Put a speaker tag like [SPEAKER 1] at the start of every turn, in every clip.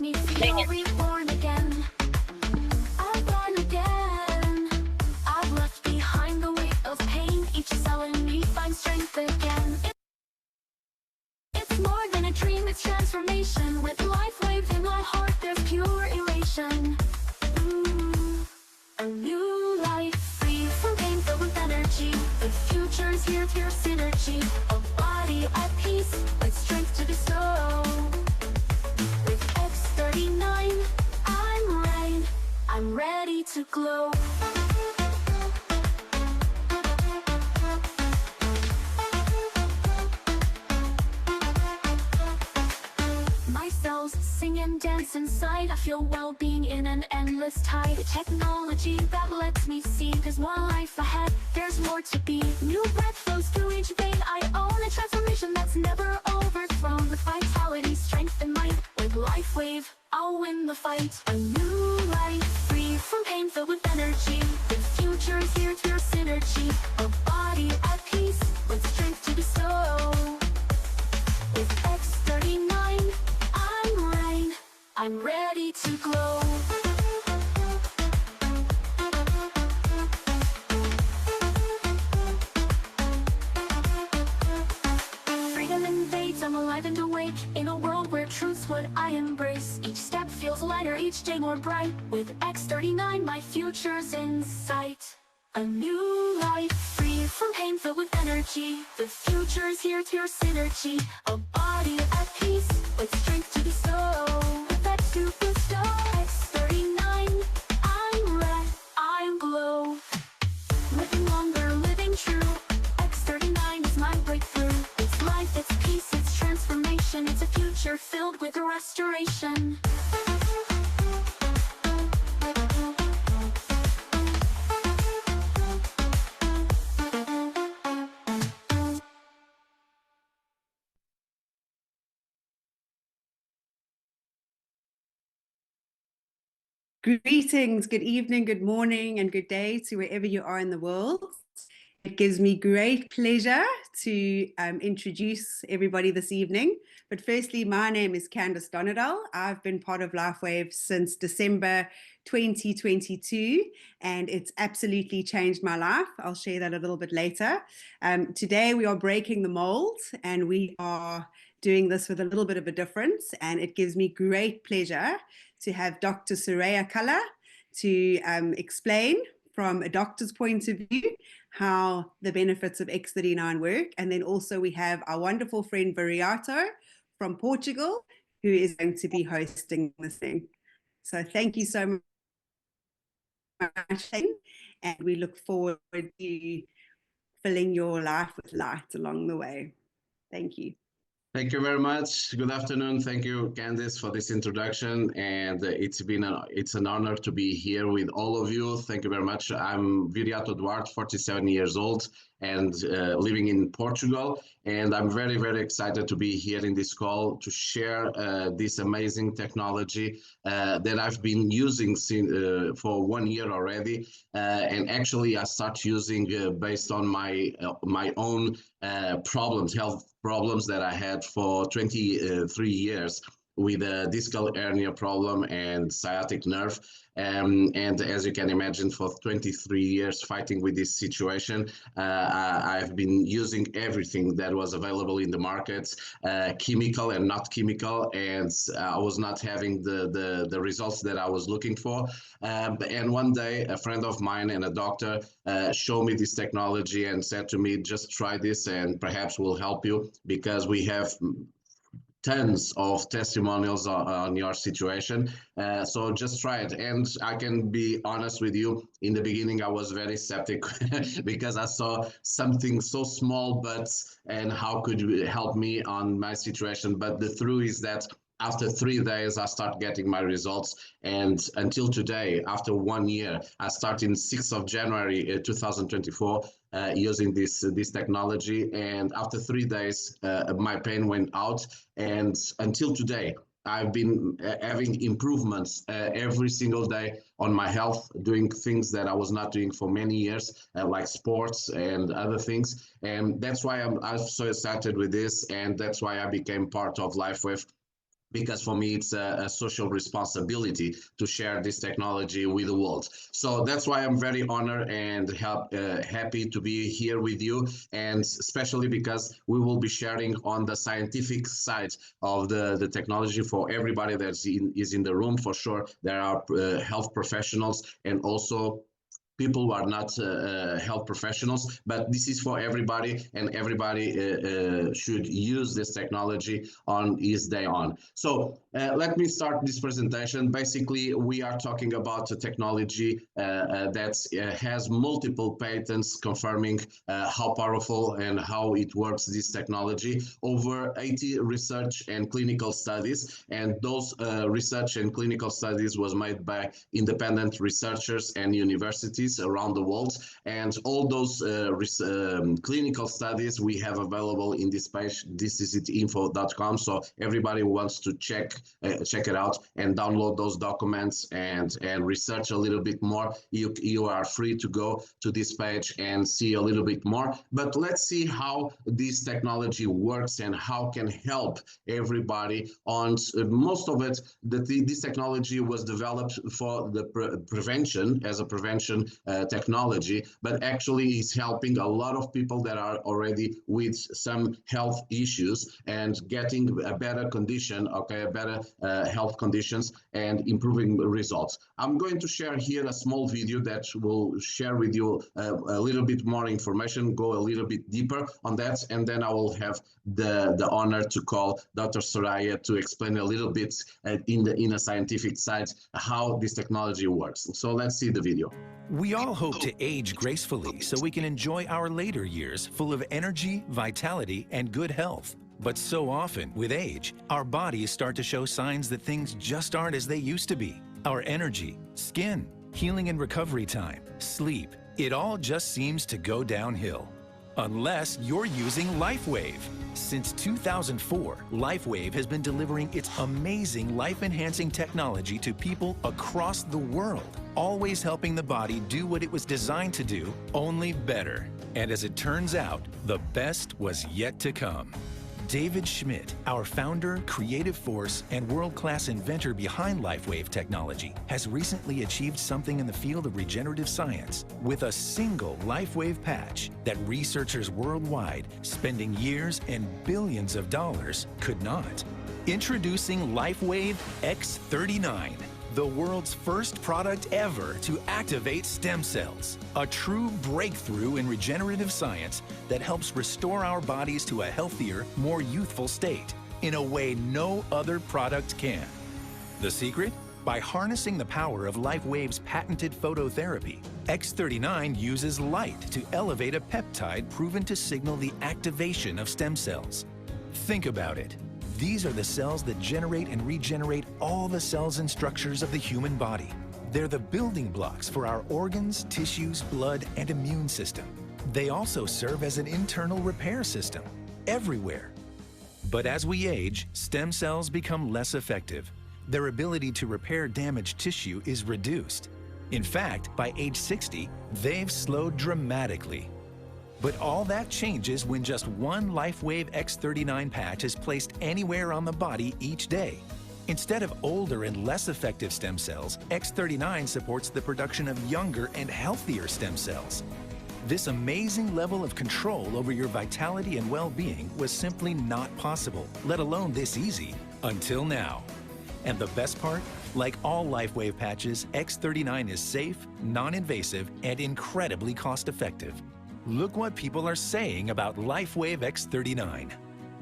[SPEAKER 1] makes me feel reborn again. I'm born again. I've left behind the weight of pain. Each cell in me finds strength again. It's more than a dream, it's transformation. With Lifewave in my heart, there's pure elation. A new life, free from pain, filled with energy. The future's here, pure synergy. A body at peace, with strength to bestow. With X39, I'm ready to glow. My cells sing and dance inside. I feel well-being in an endless tide. The technology that lets me see there's more life ahead, there's more to be. New breath flows through each vein. I own a transformation that's never overthrown. With vitality, strength, and might, with Lifewave, I'll win the fight. A new life, free from pain, filled with energy. The future's here, pure synergy. A body at peace, with strength to bestow. With X39, I'm ready to glow. Freedom invades, I'm alive and awake. In a world where truth's what I embrace. Each step feels lighter, each day more bright. With X39, my future's in sight. A new life, free from pain, filled with energy. The future's here, pure synergy. A body at peace, with strength to bestow. With X to bestow, X39, I'm glow. Living longer, living true. X39 is my breakthrough. It's life, it's peace, it's transformation. It's a future filled with restoration.
[SPEAKER 2] Greetings, good evening, good morning, and good day to wherever you are in the world. It gives me great pleasure to introduce everybody this evening. But firstly, my name is Candice Donadell. I've been part of Lifewave since December 2022, and it's absolutely changed my life. I'll share that a little bit later. Today, we are breaking the mold, and we are doing this with a little bit of a difference, and it gives me great pleasure to have Dr. Suraiya Kalla to explain from a doctor's point of view how the benefits of X39 work. And then also we have our wonderful friend Viriato from Portugal, who is going to be hosting this thing. So thank you so much, and we look forward to filling your life with light along the way. Thank you.
[SPEAKER 3] Thank you very much. Good afternoon. Thank you, Candice, for this introduction. And it's an honor to be here with all of you. Thank you very much. I'm Viriato Duarte, 47 years old, and living in Portugal. And I'm very, very excited to be here in this call to share this amazing technology that I've been using for 1 year already. And actually, I start using based on my own problems, health problems that I had for 23 years with a discal hernia problem and sciatic nerve. And as you can imagine, for 23 years fighting with this situation, I've been using everything that was available in the markets, chemical and not chemical, and I was not having the results that I was looking for. And one day, a friend of mine and a doctor showed me this technology and said to me, just try this and perhaps we'll help you, because we have tons of testimonials on your situation. So just try it. And I can be honest with you, in the beginning, I was very skeptic because I saw something so small, and how could it help me on my situation? But the truth is that after 3 days, I start getting my results. And until today, after 1 year, I start in 6th of January 2024 using this technology. And after 3 days, my pain went out. And until today, I've been having improvements every single day on my health, doing things that I was not doing for many years, like sports and other things. And that's why I'm so excited with this. And that's why I became part of Lifewave, because for me it's a social responsibility to share this technology with the world. So that's why I'm very honored and happy to be here with you, and especially because we will be sharing on the scientific side of the technology for everybody that is in the room. For sure there are health professionals and also people who are not health professionals, but this is for everybody, and everybody should use this technology on his day on. So let me start this presentation. Basically, we are talking about a technology that has multiple patents confirming how powerful and how it works, this technology. Over 80 research and clinical studies, and those research and clinical studies was made by independent researchers and universities around the world, and all those clinical studies we have available in this page, thisisitinfo.com. So everybody who wants to check it out and download those documents and research a little bit more, you are free to go to this page and see a little bit more. But let's see how this technology works and how can help everybody. On most of it, this technology was developed for the prevention, as a prevention technology, but actually is helping a lot of people that are already with some health issues and getting a better condition, okay, a better health conditions and improving results. I'm going to share here a small video that will share with you a little bit more information, go a little bit deeper on that, and then I will have the honor to call Dr. Suraiya to explain a little bit in a scientific side how this technology works. So let's see the video.
[SPEAKER 4] We all hope to age gracefully so we can enjoy our later years full of energy, vitality, and good health. But so often, with age, our bodies start to show signs that things just aren't as they used to be. Our energy, skin, healing and recovery time, sleep, it all just seems to go downhill. Unless you're using Lifewave. Since 2004, Lifewave has been delivering its amazing life-enhancing technology to people across the world, always helping the body do what it was designed to do, only better. And as it turns out, the best was yet to come. David Schmidt, our founder, creative force, and world-class inventor behind Lifewave technology, has recently achieved something in the field of regenerative science with a single Lifewave patch that researchers worldwide, spending years and billions of dollars, could not. Introducing Lifewave X39, the world's first product ever to activate stem cells. A true breakthrough in regenerative science that helps restore our bodies to a healthier, more youthful state in a way no other product can. The secret? By harnessing the power of Lifewave's patented phototherapy, X39 uses light to elevate a peptide proven to signal the activation of stem cells. Think about it. These are the cells that generate and regenerate all the cells and structures of the human body. They're the building blocks for our organs, tissues, blood, and immune system. They also serve as an internal repair system everywhere. But as we age, stem cells become less effective. Their ability to repair damaged tissue is reduced. In fact, by age 60, they've slowed dramatically. But all that changes when just one Lifewave X39 patch is placed anywhere on the body each day. Instead of older and less effective stem cells, X39 supports the production of younger and healthier stem cells. This amazing level of control over your vitality and well-being was simply not possible, let alone this easy, until now. And the best part? Like all Lifewave patches, X39 is safe, non-invasive, and incredibly cost-effective. Look what people are saying about Lifewave X39.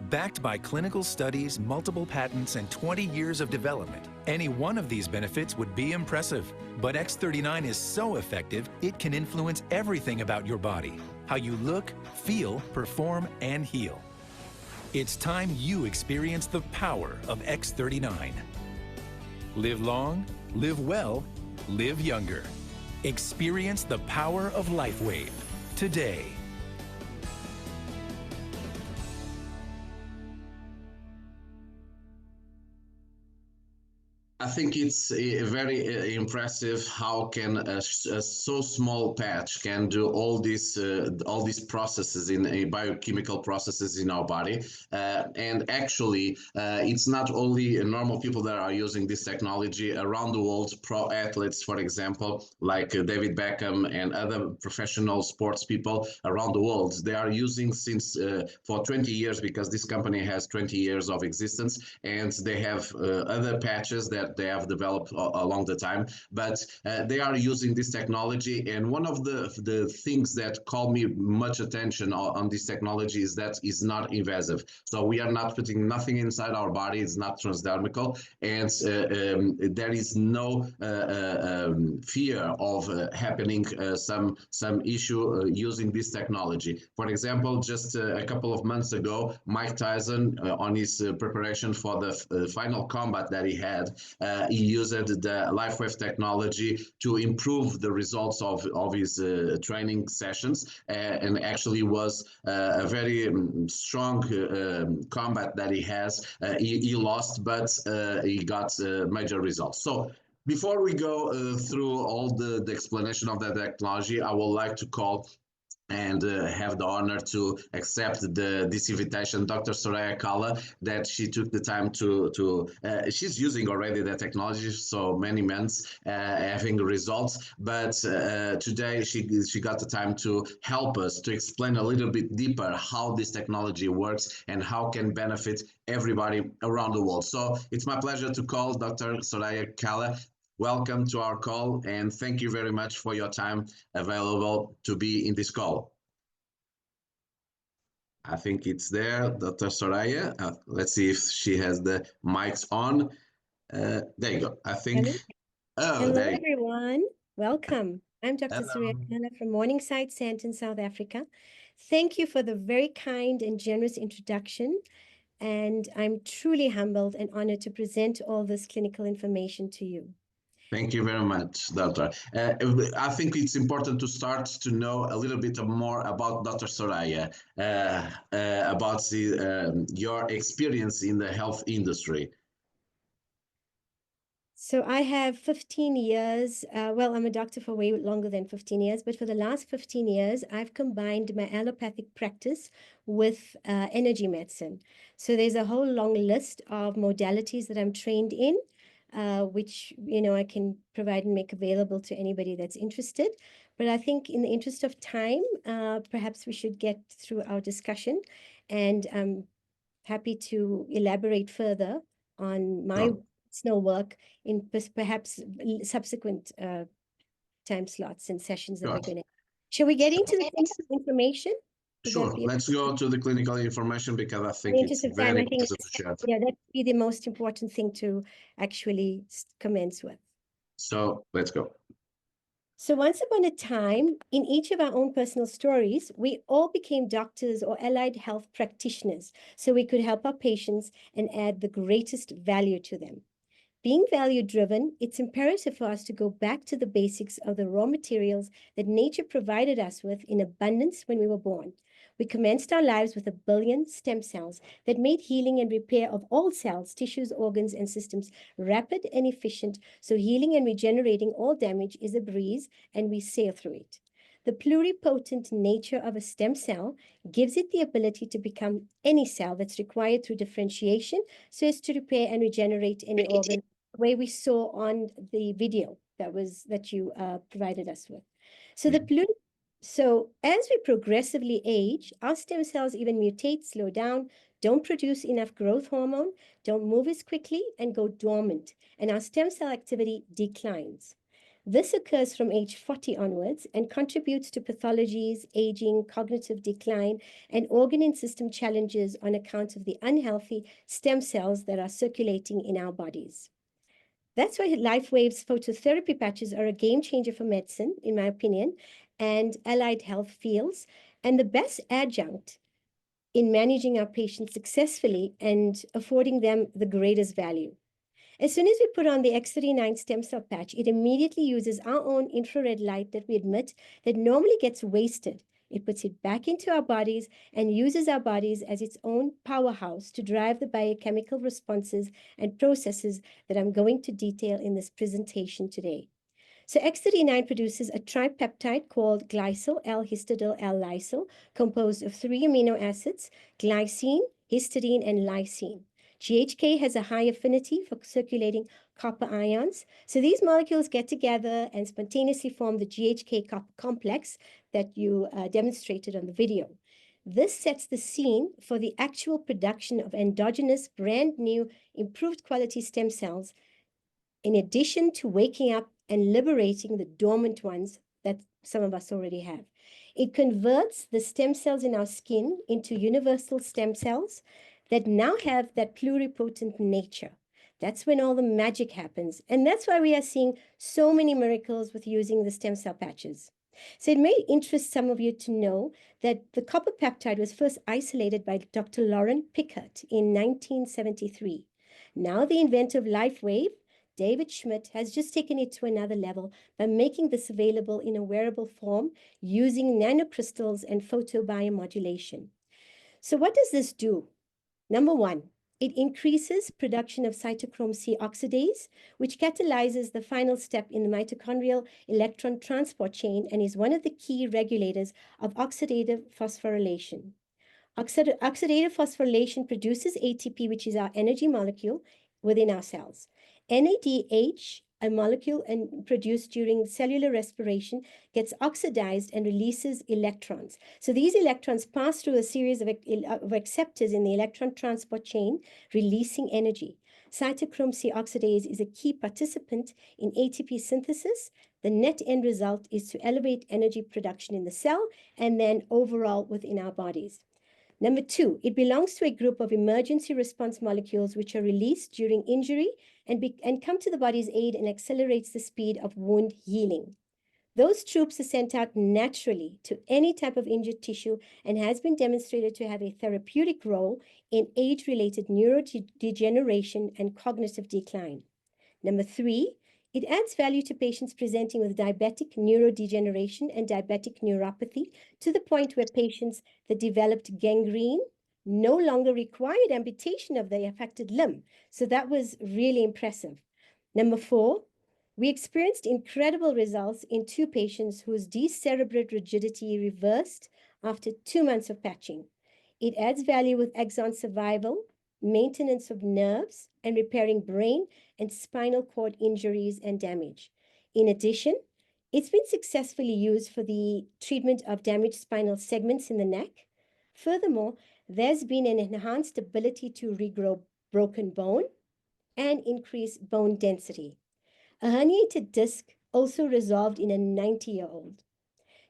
[SPEAKER 4] Backed by clinical studies, multiple patents, and 20 years of development, any one of these benefits would be impressive. But X39 is so effective, it can influence everything about your body, how you look, feel, perform, and heal. It's time you experience the power of X39. Live long, live well, live younger. Experience the power of Lifewave today.
[SPEAKER 3] I think it's very impressive how can a so small patch can do all these processes in biochemical processes in our body. And actually, it's not only normal people that are using this technology around the world. Pro athletes, for example, like David Beckham and other professional sports people around the world, they are using since for 20 years, because this company has 20 years of existence, and they have other patches that they have developed along the time, but they are using this technology. And one of the things that call me much attention on this technology is that it's not invasive. So we are not putting nothing inside our body. It's not transdermal, and there is no fear of happening some issue using this technology. For example, just a couple of months ago, Mike Tyson, on his preparation for the final combat that he had, he used the Lifewave technology to improve the results of his training sessions, and actually was a very strong combat that he has. He lost, but he got major results. So before we go through all the explanation of that technology, I would like to call and have the honor to accept this invitation, Dr. Suraiya Kalla, that she took the time to she's using already the technology so many months, having results, but today she got the time to help us to explain a little bit deeper how this technology works and how can benefit everybody around the world. So it's my pleasure to call Dr. Suraiya Kalla. Welcome to our call, and thank you very much for your time available to be in this call. I think it's there, Dr. Suraiya. Let's see if she has the mics on. There you go. I think.
[SPEAKER 5] Hello,
[SPEAKER 3] There you
[SPEAKER 5] everyone. Welcome. I'm Dr. Suraiya Kalla from Morningside, Sandton, South Africa. Thank you for the very kind and generous introduction. And I'm truly humbled and honored to present all this clinical information to you.
[SPEAKER 3] Thank you very much, Doctor. I think it's important to start to know a little bit more about Dr. Suraiya, about your experience in the health industry.
[SPEAKER 5] So I have 15 years, well, I'm a doctor for way longer than 15 years, but for the last 15 years, I've combined my allopathic practice with energy medicine. So there's a whole long list of modalities that I'm trained in, which, I can provide and make available to anybody that's interested. But I think in the interest of time, perhaps we should get through our discussion, and I'm happy to elaborate further on my personal work in perhaps subsequent time slots and sessions that we're going to. Shall we get into the clinical information?
[SPEAKER 3] Sure. Let's go to the clinical information, because I think it's very important to share.
[SPEAKER 5] Yeah, that'd be the most important thing to actually commence with.
[SPEAKER 3] So let's go.
[SPEAKER 5] So once upon a time, in each of our own personal stories, we all became doctors or allied health practitioners, so we could help our patients and add the greatest value to them. Being value-driven, it's imperative for us to go back to the basics of the raw materials that nature provided us with in abundance when we were born. We commenced our lives with 1 billion stem cells that made healing and repair of all cells, tissues, organs, and systems rapid and efficient, so healing and regenerating all damage is a breeze, and we sail through it. The pluripotent nature of a stem cell gives it the ability to become any cell that's required through differentiation, so as to repair and regenerate any organ, the way we saw on the video that you provided us with. So as we progressively age, our stem cells even mutate, slow down, don't produce enough growth hormone, don't move as quickly, and go dormant, and our stem cell activity declines. This occurs from age 40 onwards and contributes to pathologies, aging, cognitive decline, and organ and system challenges on account of the unhealthy stem cells that are circulating in our bodies. That's why Lifewave's phototherapy patches are a game changer for medicine, in my opinion, and allied health fields, and the best adjunct in managing our patients successfully and affording them the greatest value. As soon as we put on the X39 stem cell patch, it immediately uses our own infrared light that we admit that normally gets wasted It puts it back into our bodies and uses our bodies as its own powerhouse to drive the biochemical responses and processes that I'm going to detail in this presentation today. So X39 produces a tripeptide called glycyl L-histidine L-lysyl, composed of 3 amino acids, glycine, histidine, and lysine. GHK has a high affinity for circulating copper ions. So these molecules get together and spontaneously form the GHK copper complex that you demonstrated on the video. This sets the scene for the actual production of endogenous, brand new, improved quality stem cells, in addition to waking up and liberating the dormant ones that some of us already have. It converts the stem cells in our skin into universal stem cells that now have that pluripotent nature. That's when all the magic happens. And that's why we are seeing so many miracles with using the stem cell patches. So it may interest some of you to know that the copper peptide was first isolated by Dr. Lauren Pickett in 1973. Now the inventor of Lifewave, David Schmidt, has just taken it to another level by making this available in a wearable form using nanocrystals and photobiomodulation. So what does this do? Number one, it increases production of cytochrome C oxidase, which catalyzes the final step in the mitochondrial electron transport chain and is one of the key regulators of oxidative phosphorylation. Oxidative phosphorylation produces ATP, which is our energy molecule within our cells. NADH, a molecule produced during cellular respiration, gets oxidized and releases electrons. So these electrons pass through a series of acceptors in the electron transport chain, releasing energy. Cytochrome C oxidase is a key participant in ATP synthesis. The net end result is to elevate energy production in the cell and then overall within our bodies. Number two, it belongs to a group of emergency response molecules which are released during injury and come to the body's aid and accelerates the speed of wound healing. Those troops are sent out naturally to any type of injured tissue and has been demonstrated to have a therapeutic role in age-related neurodegeneration and cognitive decline. Number three, it adds value to patients presenting with diabetic neurodegeneration and diabetic neuropathy to the point where patients that developed gangrene no longer required amputation of the affected limb. So that was really impressive. Number four, we experienced incredible results in 2 patients whose decerebrate rigidity reversed after 2 months of patching. It adds value with exon survival, maintenance of nerves, and repairing brain and spinal cord injuries and damage. In addition, it's been successfully used for the treatment of damaged spinal segments in the neck. Furthermore, there's been an enhanced ability to regrow broken bone and increase bone density. A herniated disc also resolved in a 90-year-old.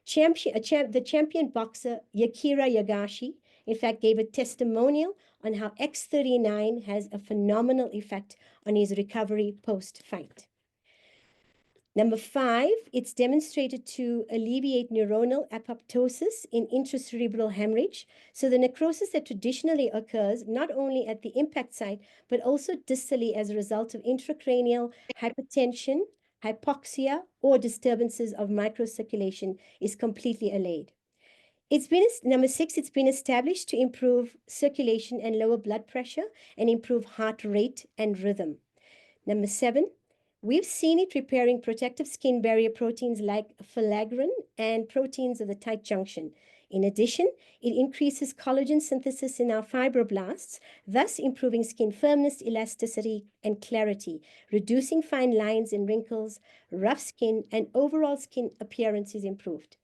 [SPEAKER 5] The champion boxer Yakira Yagashi, in fact, gave a testimonial on how X39 has a phenomenal effect on his recovery post-fight. Number 5, it's demonstrated to alleviate neuronal apoptosis in intracerebral hemorrhage. So the necrosis that traditionally occurs not only at the impact site, but also distally as a result of intracranial hypertension, hypoxia, or disturbances of microcirculation is completely allayed. Number 6, it's been established to improve circulation and lower blood pressure and improve heart rate and rhythm. Number 7, we've seen it repairing protective skin barrier proteins like filaggrin and proteins of the tight junction. In addition, it increases collagen synthesis in our fibroblasts, thus improving skin firmness, elasticity, and clarity, reducing fine lines and wrinkles, rough skin, and overall skin appearance is improved.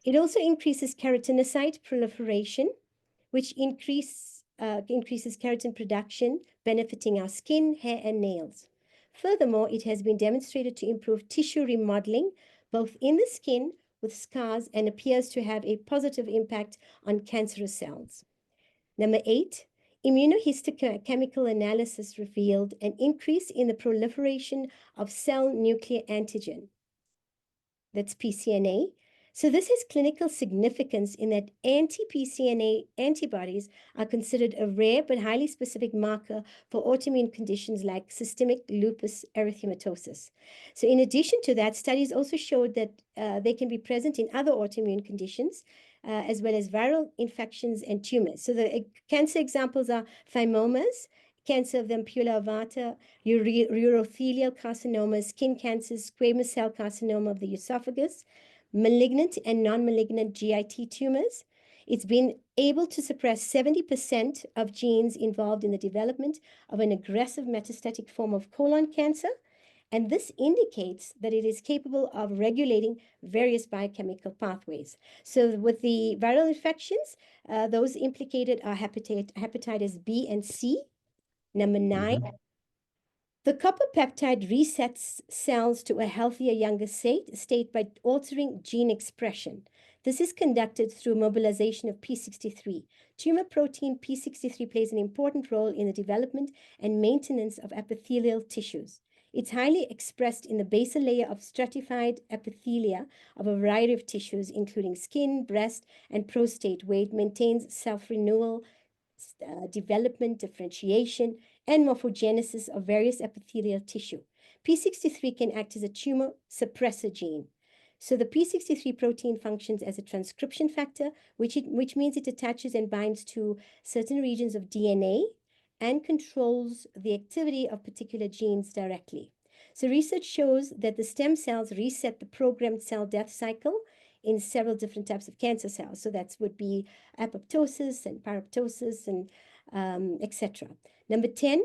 [SPEAKER 5] It also increases keratinocyte proliferation, which increases keratin production, benefiting our skin, hair, and nails. Furthermore, it has been demonstrated to improve tissue remodeling, both in the skin with scars, and appears to have a positive impact on cancerous cells. Number 8, immunohistochemical analysis revealed an increase in the proliferation of cell nuclear antigen, that's pCNA. So this has clinical significance in that anti-pCNA antibodies are considered a rare but highly specific marker for autoimmune conditions like systemic lupus erythematosus. So in addition to that, studies also showed that they can be present in other autoimmune conditions as well as viral infections and tumors. So the cancer examples are thymomas, cancer of the ampulla of vata, urothelial carcinomas, skin cancers, squamous cell carcinoma of the esophagus, malignant and non-malignant GIT tumors. It's been able to suppress 70% of genes involved in the development of an aggressive metastatic form of colon cancer. And this indicates that it is capable of regulating various biochemical pathways. So with the viral infections, those implicated are hepatitis B and C. Number 9, the copper peptide resets cells to a healthier, younger state by altering gene expression. This is conducted through mobilization of P63. Tumor protein P63 plays an important role in the development and maintenance of epithelial tissues. It's highly expressed in the basal layer of stratified epithelia of a variety of tissues, including skin, breast, and prostate, where it maintains self-renewal, development, differentiation, and morphogenesis of various epithelial tissue. P63 can act as a tumor suppressor gene. So the P63 protein functions as a transcription factor, which means it attaches and binds to certain regions of DNA and controls the activity of particular genes directly. So research shows that the stem cells reset the programmed cell death cycle in several different types of cancer cells. So that would be apoptosis and pyroptosis and etc. Number 10,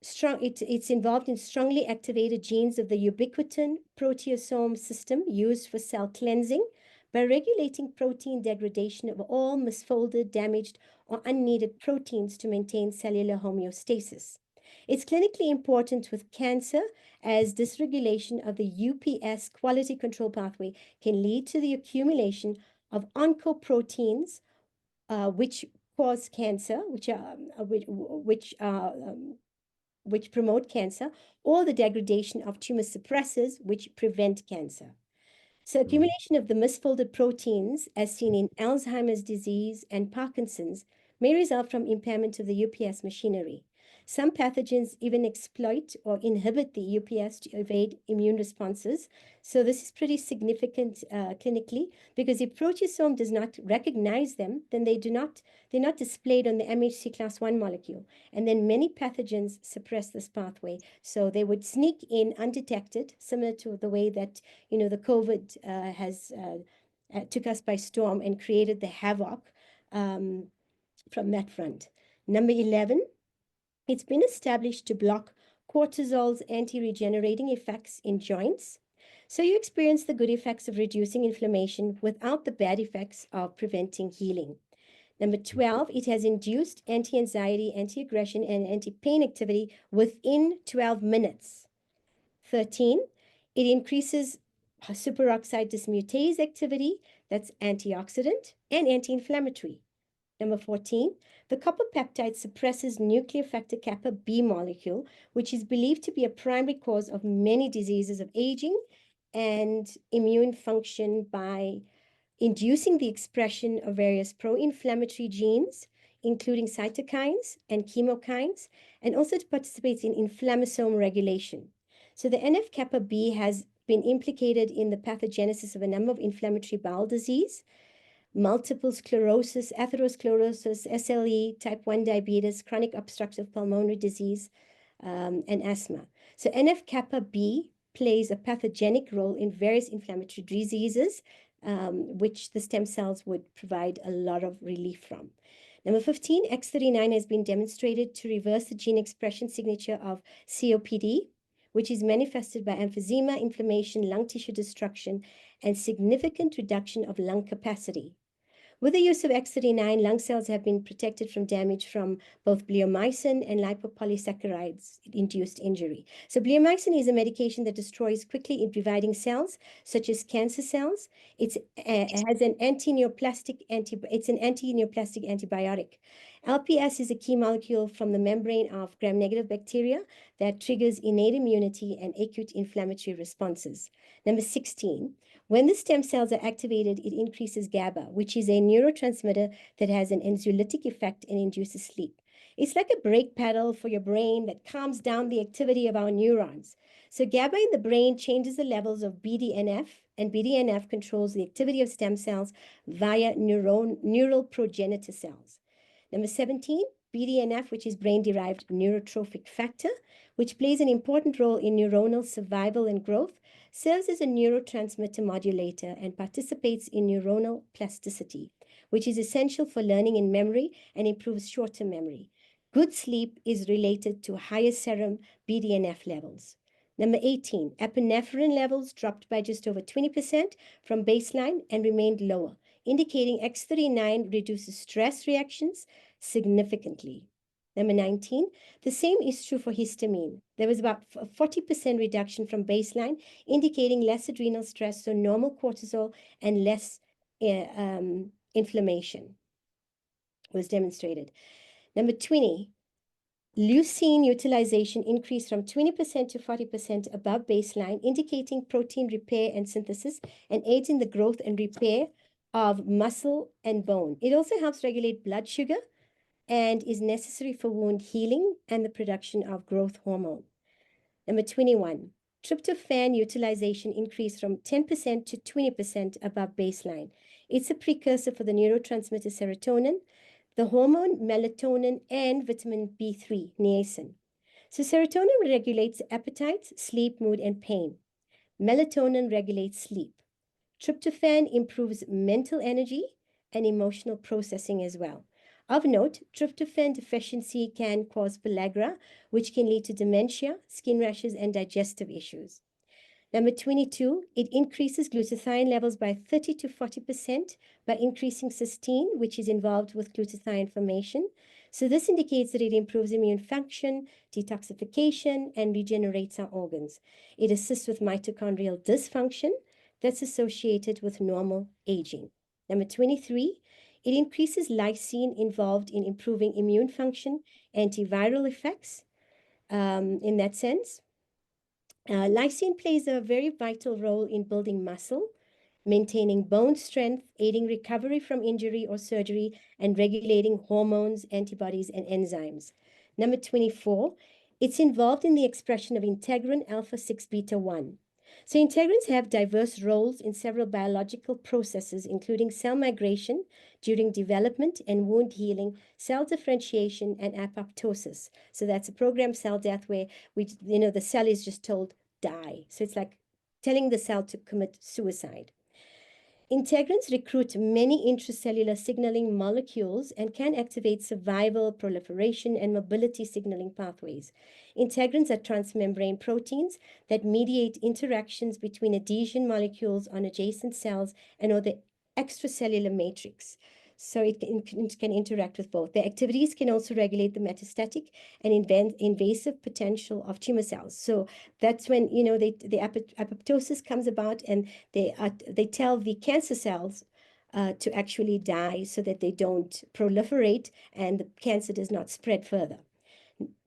[SPEAKER 5] it's involved in strongly activated genes of the ubiquitin proteasome system used for cell cleansing by regulating protein degradation of all misfolded, damaged, or unneeded proteins to maintain cellular homeostasis. It's clinically important with cancer as dysregulation of the UPS quality control pathway can lead to the accumulation of oncoproteins, which cause cancer, which promote cancer, or the degradation of tumor suppressors, which prevent cancer. So accumulation of the misfolded proteins, as seen in Alzheimer's disease and Parkinson's, may result from impairment of the UPS machinery. Some pathogens even exploit or inhibit the UPS to evade immune responses. So this is pretty significant clinically, because if proteasome does not recognize them, then they're not displayed on the MHC class 1 molecule. And then many pathogens suppress this pathway. So they would sneak in undetected, similar to the way that, the COVID took us by storm and created the havoc from that front. Number 11, it's been established to block cortisol's anti-regenerating effects in joints. So you experience the good effects of reducing inflammation without the bad effects of preventing healing. Number 12, it has induced anti-anxiety, anti-aggression, and anti-pain activity within 12 minutes. 13, it increases superoxide dismutase activity, that's antioxidant and anti-inflammatory. Number 14, the copper peptide suppresses nuclear factor kappa B molecule, which is believed to be a primary cause of many diseases of aging and immune function by inducing the expression of various pro-inflammatory genes, including cytokines and chemokines, and also participates in inflammasome regulation. So the NF-kappa B has been implicated in the pathogenesis of a number of inflammatory bowel disease, multiple sclerosis, atherosclerosis, SLE, type 1 diabetes, chronic obstructive pulmonary disease, and asthma. So NF-kappa B plays a pathogenic role in various inflammatory diseases, which the stem cells would provide a lot of relief from. Number 15, X39 has been demonstrated to reverse the gene expression signature of COPD, which is manifested by emphysema, inflammation, lung tissue destruction, and significant reduction of lung capacity. With the use of X39, lung cells have been protected from damage from both bleomycin and lipopolysaccharides-induced injury. So bleomycin is a medication that destroys quickly in dividing cells, such as cancer cells. It has an anti-neoplastic antibiotic. LPS is a key molecule from the membrane of gram-negative bacteria that triggers innate immunity and acute inflammatory responses. Number 16, when the stem cells are activated, it increases GABA, which is a neurotransmitter that has an anxiolytic effect and induces sleep. It's like a brake pedal for your brain that calms down the activity of our neurons. So GABA in the brain changes the levels of BDNF, and BDNF controls the activity of stem cells via neural progenitor cells. Number 17, BDNF, which is brain-derived neurotrophic factor, which plays an important role in neuronal survival and growth, serves as a neurotransmitter modulator and participates in neuronal plasticity, which is essential for learning and memory and improves short-term memory. Good sleep is related to higher serum BDNF levels. Number 18, epinephrine levels dropped by just over 20% from baseline and remained lower, indicating X39 reduces stress reactions significantly. Number 19, the same is true for histamine. There was about a 40% reduction from baseline, indicating less adrenal stress, so normal cortisol and less inflammation was demonstrated. Number 20, leucine utilization increased from 20% to 40% above baseline, indicating protein repair and synthesis and aids in the growth and repair of muscle and bone. It also helps regulate blood sugar and is necessary for wound healing and the production of growth hormone. Number 21, tryptophan utilization increased from 10% to 20% above baseline. It's a precursor for the neurotransmitter serotonin, the hormone melatonin, and vitamin B3, niacin. So serotonin regulates appetite, sleep, mood, and pain. Melatonin regulates sleep. Tryptophan improves mental energy and emotional processing as well. Of note, tryptophan deficiency can cause pellagra, which can lead to dementia, skin rashes, and digestive issues. Number 22, it increases glutathione levels by 30 to 40% by increasing cysteine, which is involved with glutathione formation. So this indicates that it improves immune function, detoxification, and regenerates our organs. It assists with mitochondrial dysfunction that's associated with normal aging. Number 23, it increases lysine involved in improving immune function, antiviral effects in that sense. Lysine plays a very vital role in building muscle, maintaining bone strength, aiding recovery from injury or surgery, and regulating hormones, antibodies, and enzymes. Number 24, it's involved in the expression of integrin alpha-6 beta-1. So integrins have diverse roles in several biological processes, including cell migration during development and wound healing, cell differentiation, and apoptosis. So that's a programmed cell death where the cell is just told die. So it's like telling the cell to commit suicide. Integrins recruit many intracellular signaling molecules and can activate survival, proliferation, and mobility signaling pathways. Integrins are transmembrane proteins that mediate interactions between adhesion molecules on adjacent cells and or the extracellular matrix. So it can interact with both. Their activities can also regulate the metastatic and invasive potential of tumor cells. So that's when the apoptosis comes about, and they tell the cancer cells to actually die so that they don't proliferate and the cancer does not spread further.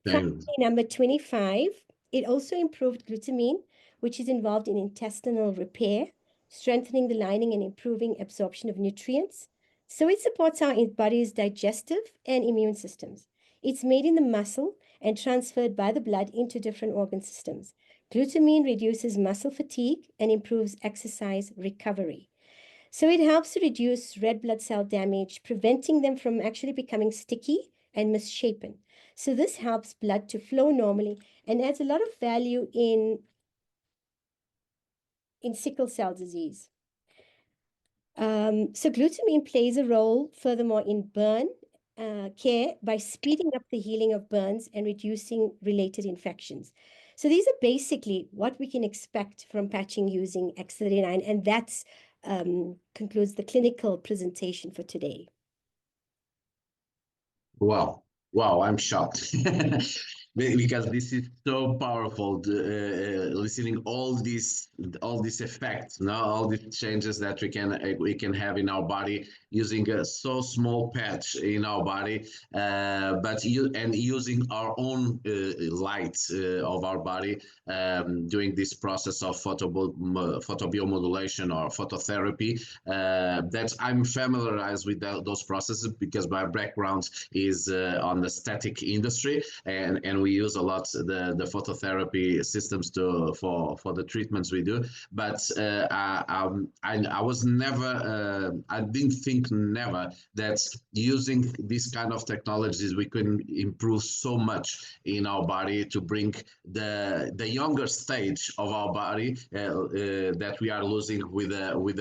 [SPEAKER 5] Finally, number 25, it also improved glutamine, which is involved in intestinal repair, strengthening the lining and improving absorption of nutrients. So it supports our body's digestive and immune systems. It's made in the muscle and transferred by the blood into different organ systems. Glutamine reduces muscle fatigue and improves exercise recovery. So it helps to reduce red blood cell damage, preventing them from actually becoming sticky and misshapen. So this helps blood to flow normally and adds a lot of value in sickle cell disease. So glutamine plays a role, furthermore, in burn care by speeding up the healing of burns and reducing related infections. So these are basically what we can expect from patching using X39, and that concludes the clinical presentation for today.
[SPEAKER 3] Wow. Wow, I'm shocked because this is so powerful. Listening all these effects, now all these changes that we can have in our body using a so small patch in our body, but using our own light of our body during this process of photobiomodulation or phototherapy. That I'm familiarized with those processes because my background is on the static industry, and we use a lot the phototherapy systems for the treatments we do. But I was never, I didn't think never that using these kind of technologies we can improve so much in our body to bring the younger stage of our body that we are losing with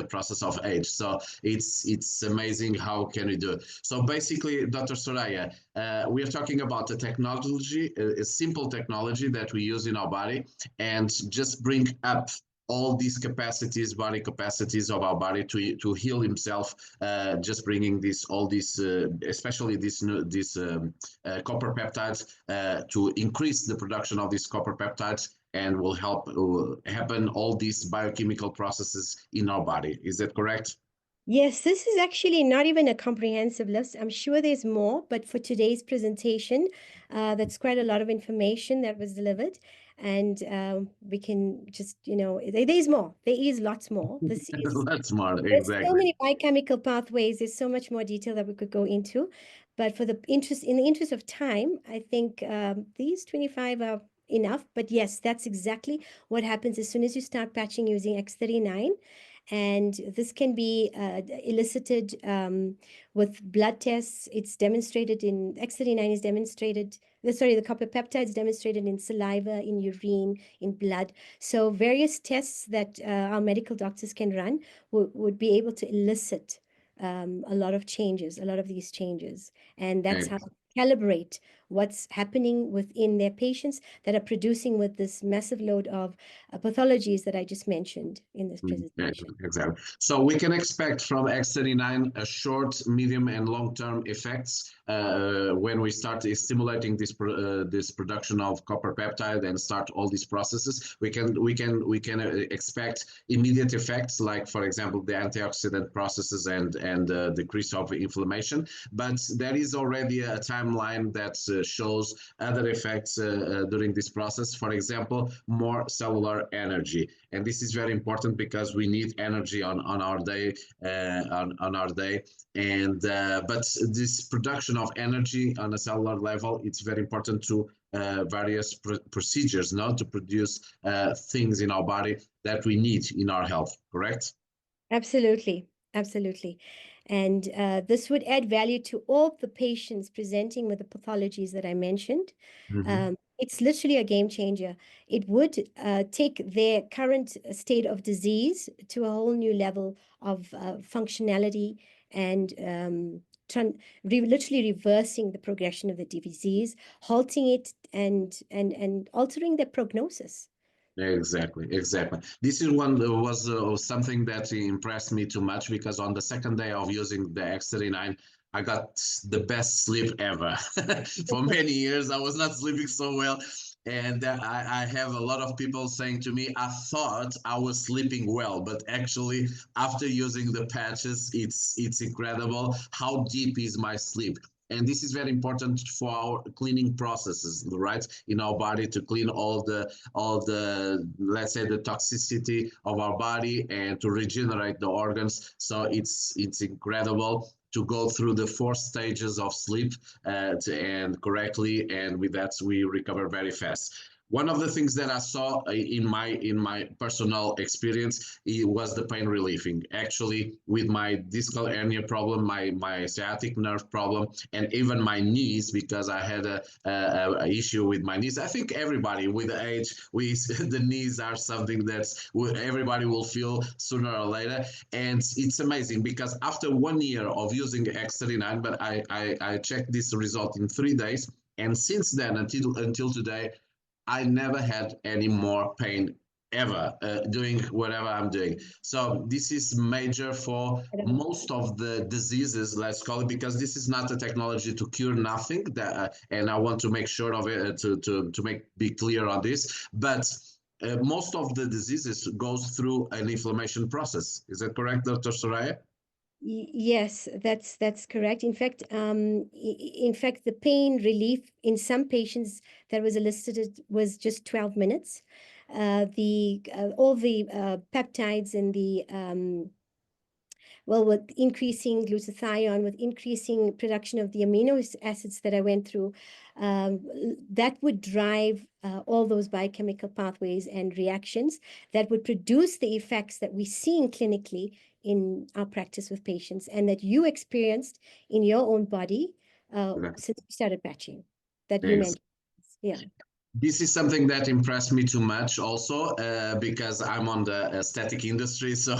[SPEAKER 3] the process of age. So it's amazing how can we do it. So basically, Dr. Suraiya, we are talking about a technology, a simple technology that we use in our body, and just bring up all these capacities, body capacities of our body to heal himself, just bringing all these, especially these copper peptides, to increase the production of these copper peptides, and will help happen all these biochemical processes in our body. Is that correct?
[SPEAKER 5] Yes, this is actually not even a comprehensive list. I'm sure there's more, but for today's presentation, that's quite a lot of information that was delivered. And we can just, there's more. There is lots more. This is
[SPEAKER 3] That's smart,
[SPEAKER 5] There's so
[SPEAKER 3] exactly.
[SPEAKER 5] many biochemical pathways. There's so much more detail that we could go into. But in the interest of time, I think these 25 are enough. But yes, that's exactly what happens as soon as you start patching using X39. And this can be elicited with blood tests. It's demonstrated in X39 is demonstrated. The copper peptides demonstrated in saliva, in urine, in blood. So various tests that our medical doctors can run would be able to elicit a lot of these changes. And that's how to calibrate what's happening within their patients that are producing with this massive load of pathologies that I just mentioned in this presentation.
[SPEAKER 3] Exactly. So we can expect from X39 a short, medium, and long-term effects when we start stimulating this production of copper peptide and start all these processes. We can expect immediate effects, like for example the antioxidant processes and decrease of inflammation. But there is already a timeline that shows other effects during this process. For example, more cellular energy, and this is very important because we need energy on our day, and but this production of energy on a cellular level, it's very important to various procedures now to produce things in our body that we need in our health, correct?
[SPEAKER 5] Absolutely. And this would add value to all the patients presenting with the pathologies that I mentioned. It's literally a game changer. It would take their current state of disease to a whole new level of functionality and literally reversing the progression of the disease, halting it and altering their prognosis.
[SPEAKER 3] Exactly. This is was something that impressed me too much, because on the second day of using the X39, I got the best sleep ever. For many years, I was not sleeping so well. And I have a lot of people saying to me, I thought I was sleeping well, but actually after using the patches, it's incredible how deep is my sleep. And this is very important for our cleaning processes, right? In our body, to clean all the, let's say, the toxicity of our body and to regenerate the organs. So it's incredible to go through the 4 stages of sleep and correctly, and with that we recover very fast. One of the things that I saw in my personal experience, it was the pain relieving. Actually, with my discal hernia problem, my sciatic nerve problem, and even my knees, because I had a issue with my knees. I think everybody with age, the knees are something that everybody will feel sooner or later. And it's amazing because after 1 year of using X39, but I checked this result in 3 days, and since then until today, I never had any more pain ever doing whatever I'm doing. So this is major for most of the diseases, let's call it, because this is not a technology to cure nothing. And I want to make sure of it to be clear on this. But most of the diseases goes through an inflammation process. Is that correct, Dr. Suraiya?
[SPEAKER 5] Yes, that's correct. In fact, the pain relief in some patients that was elicited was just 12 minutes. All the peptides and the Well, with increasing glutathione, with increasing production of the amino acids that I went through, that would drive all those biochemical pathways and reactions that would produce the effects that we see clinically in our practice with patients and that you experienced in your own body since you started patching, that you
[SPEAKER 3] Thanks.
[SPEAKER 5] mentioned. Yeah.
[SPEAKER 3] This is something that impressed me too much also because I'm on the aesthetic industry. So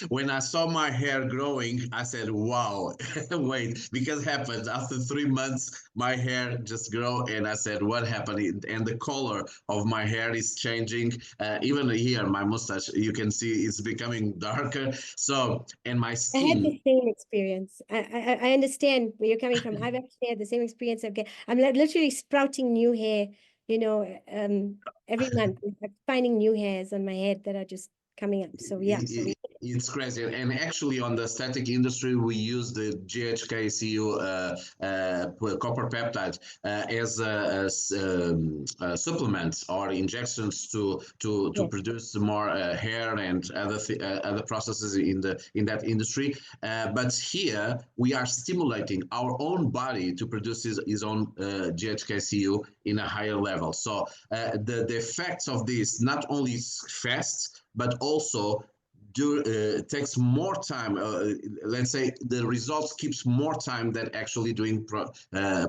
[SPEAKER 3] when I saw my hair growing, I said, wow, wait, because it happened after 3 months, my hair just grow. And I said, what happened? And the color of my hair is changing. Even here, my mustache, you can see it's becoming darker. So, and my
[SPEAKER 5] I had
[SPEAKER 3] skin.
[SPEAKER 5] the same experience. I understand where you're coming from. I've actually had the same experience. I'm literally sprouting new hair, you know, every month. I'm finding new hairs on my head that are just coming up. So yeah.
[SPEAKER 3] It's crazy. And actually on the aesthetic industry, we use the GHKCU copper peptide as a supplement or injections to
[SPEAKER 5] Yes.
[SPEAKER 3] produce more hair and other processes in that industry. But here we are stimulating our own body to produce his own GHKCU in a higher level. So the effects of this not only is fast, but also takes more time. Let's say the results keeps more time than actually doing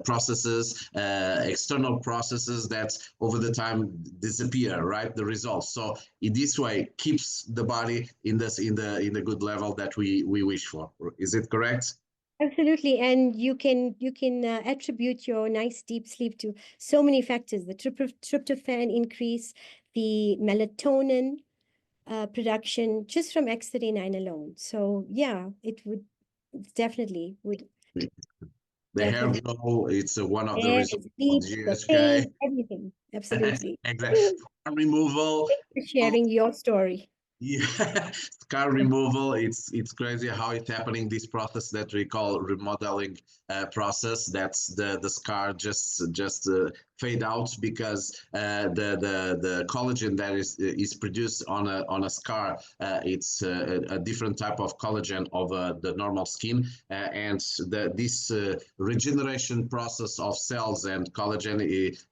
[SPEAKER 3] processes, external processes that over the time disappear, right? The results. So in this way, keeps the body in the good level that we wish for. Is it correct?
[SPEAKER 5] Absolutely, and you can attribute your nice deep sleep to so many factors: the tryptophan increase, the melatonin production just from X39 alone. So yeah, it definitely would.
[SPEAKER 3] The hair
[SPEAKER 5] Definitely.
[SPEAKER 3] grow, it's one of the
[SPEAKER 5] Hair,
[SPEAKER 3] results
[SPEAKER 5] the
[SPEAKER 3] of
[SPEAKER 5] sleep, the
[SPEAKER 3] GHK.
[SPEAKER 5] pain, everything. Absolutely.
[SPEAKER 3] Exactly. Removal.
[SPEAKER 5] Thanks for sharing your story.
[SPEAKER 3] Yeah, scar removal, it's crazy how it's happening, this process that we call remodeling process. That's the scar just fade out because the collagen that is produced on a scar, it's a different type of collagen of the normal skin, and this regeneration process of cells and collagen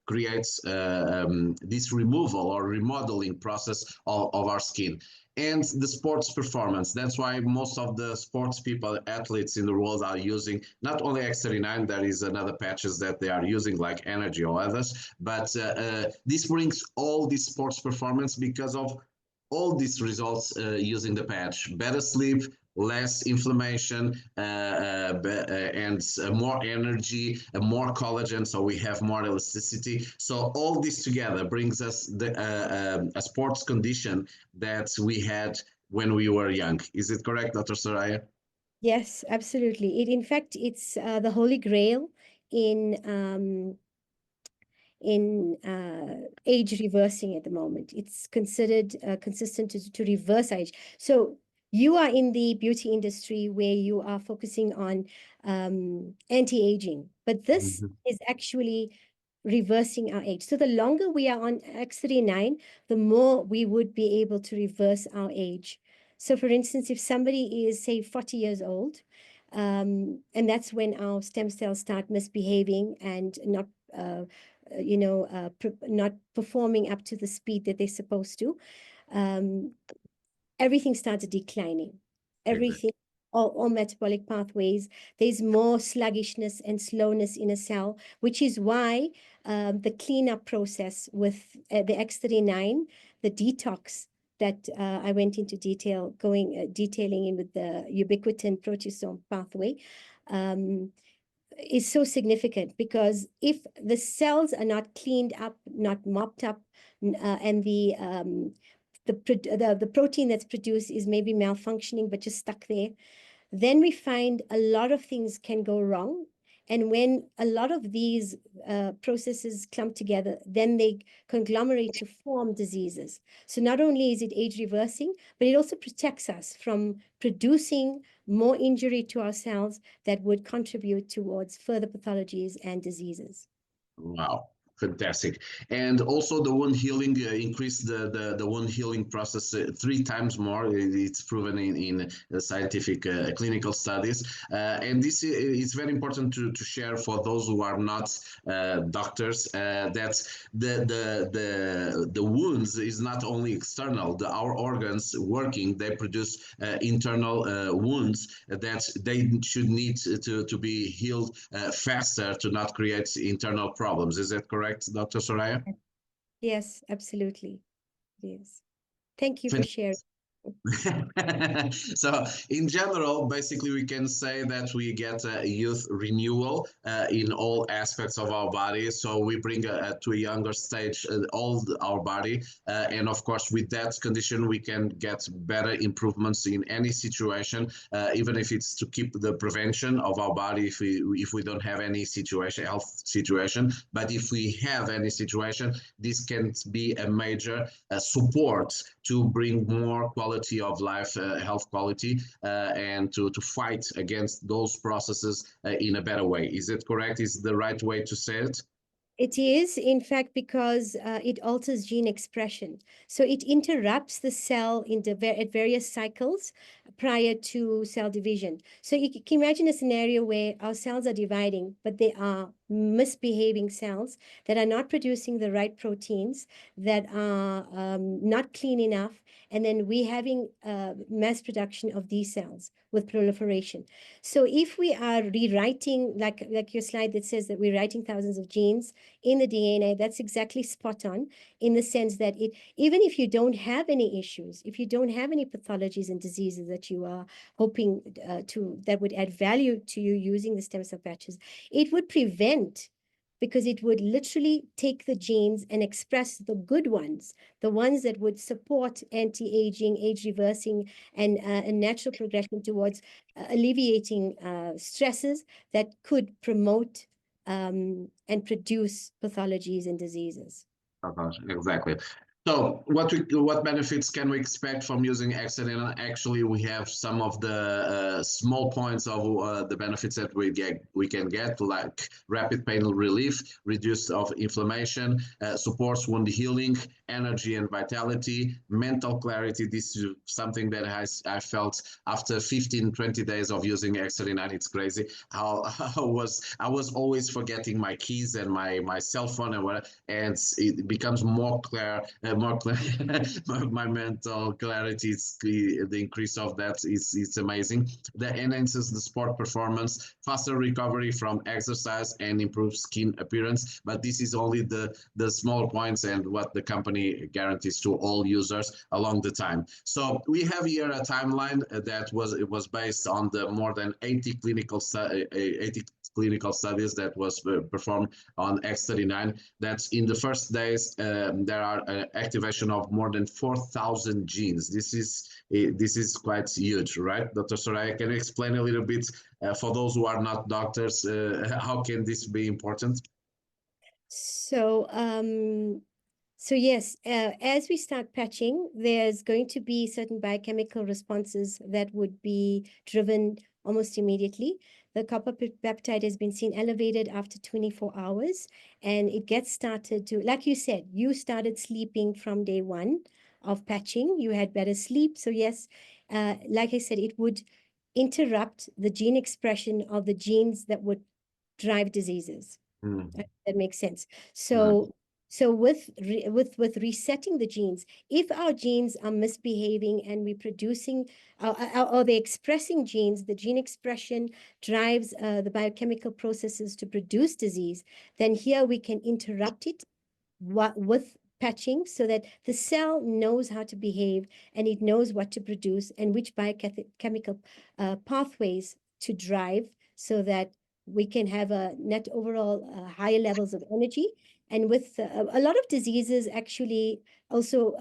[SPEAKER 3] creates this removal or remodeling process of our skin. And the sports performance. That's why most of the sports people, athletes in the world are using not only X39, there is another patches that they are using like Energy or others, but this brings all this sports performance because of all these results using the patch. Better sleep, less inflammation, and more energy, more collagen, so we have more elasticity. So all this together brings us a sports condition that we had when we were young. Is it correct, Dr. Suraiya?
[SPEAKER 5] Yes, absolutely. In fact, it's the holy grail in age reversing at the moment. It's considered consistent to reverse age. So you are in the beauty industry where you are focusing on anti-aging, but this is actually reversing our age. So the longer we are on X39, the more we would be able to reverse our age. So for instance, if somebody is, say, 40 years old, and that's when our stem cells start misbehaving and not not performing up to the speed that they're supposed to, everything starts declining. Everything, all metabolic pathways, there's more sluggishness and slowness in a cell, which is why the cleanup process with the X39, the detox that I went into detailing in with the ubiquitin proteasome pathway, is so significant, because if the cells are not cleaned up, not mopped up, and the protein that's produced is maybe malfunctioning but just stuck there, then we find a lot of things can go wrong. And when a lot of these processes clump together, then they conglomerate to form diseases. So not only is it age reversing, but it also protects us from producing more injury to our cells that would contribute towards further pathologies and diseases.
[SPEAKER 3] Wow. Fantastic. And also the wound healing increased the wound healing process 3 times more. It's proven in scientific clinical studies. And this is very important to share for those who are not doctors, that the wounds is not only external. Our organs working, they produce internal wounds that they should need to be healed faster to not create internal problems. Is that correct, Dr. Suraiya?
[SPEAKER 5] Yes, absolutely. Yes. Thank you for sharing.
[SPEAKER 3] So in general, basically we can say that we get a youth renewal in all aspects of our body. So we bring to a younger stage all our body, and of course with that condition we can get better improvements in any situation, even if it's to keep the prevention of our body if we don't have any health situation. But if we have any situation, this can be a major support to bring more quality of life, health quality, and to fight against those processes in a better way. Is it correct? Is the right way to say it?
[SPEAKER 5] It is, in fact, because it alters gene expression. So it interrupts the cell at various cycles prior to cell division. So you can imagine a scenario where our cells are dividing, but they are misbehaving cells that are not producing the right proteins, that are not clean enough, and then we having mass production of these cells with proliferation. So if we are rewriting, like your slide that says that we're writing thousands of genes in the DNA, that's exactly spot on, in the sense that even if you don't have any issues, if you don't have any pathologies and diseases that you are hoping that would add value to you using the stem cell patches, it would prevent, because it would literally take the genes and express the good ones, the ones that would support anti-aging, age reversing, and a natural progression towards alleviating stresses that could promote and produce pathologies and diseases.
[SPEAKER 3] Exactly. So what benefits can we expect from using Excelina? Actually, we have some of the small points of the benefits that we can get, like rapid pain relief, reduce of inflammation, supports wound healing, energy and vitality, mental clarity. This is something that I felt after 15, 20 days of using Excelina. It's crazy how I was always forgetting my keys and my cell phone and it becomes more clear. My mental clarity, the increase of that is amazing. That enhances the sport performance, faster recovery from exercise, and improves skin appearance. But this is only the small points and what the company guarantees to all users along the time. So we have here a timeline that was based on the more than 80 clinical studies that was performed on X39. That's in the first days there are activation of more than 4,000 genes. This is quite huge, right, Dr. Suraiya? Can you explain a little bit for those who are not doctors, how can this be important?
[SPEAKER 5] So yes, as we start patching, there's going to be certain biochemical responses that would be driven almost immediately. The copper peptide has been seen elevated after 24 hours, and it gets started to, like you said, you started sleeping from day one of patching. You had better sleep. So yes, like I said, it would interrupt the gene expression of the genes that would drive diseases. That makes sense. So with resetting the genes, if our genes are misbehaving and we're producing, or they're expressing genes, the gene expression drives the biochemical processes to produce disease, then here we can interrupt it with patching so that the cell knows how to behave and it knows what to produce and which biochemical pathways to drive so that we can have a net overall higher levels of energy. And with a lot of diseases actually also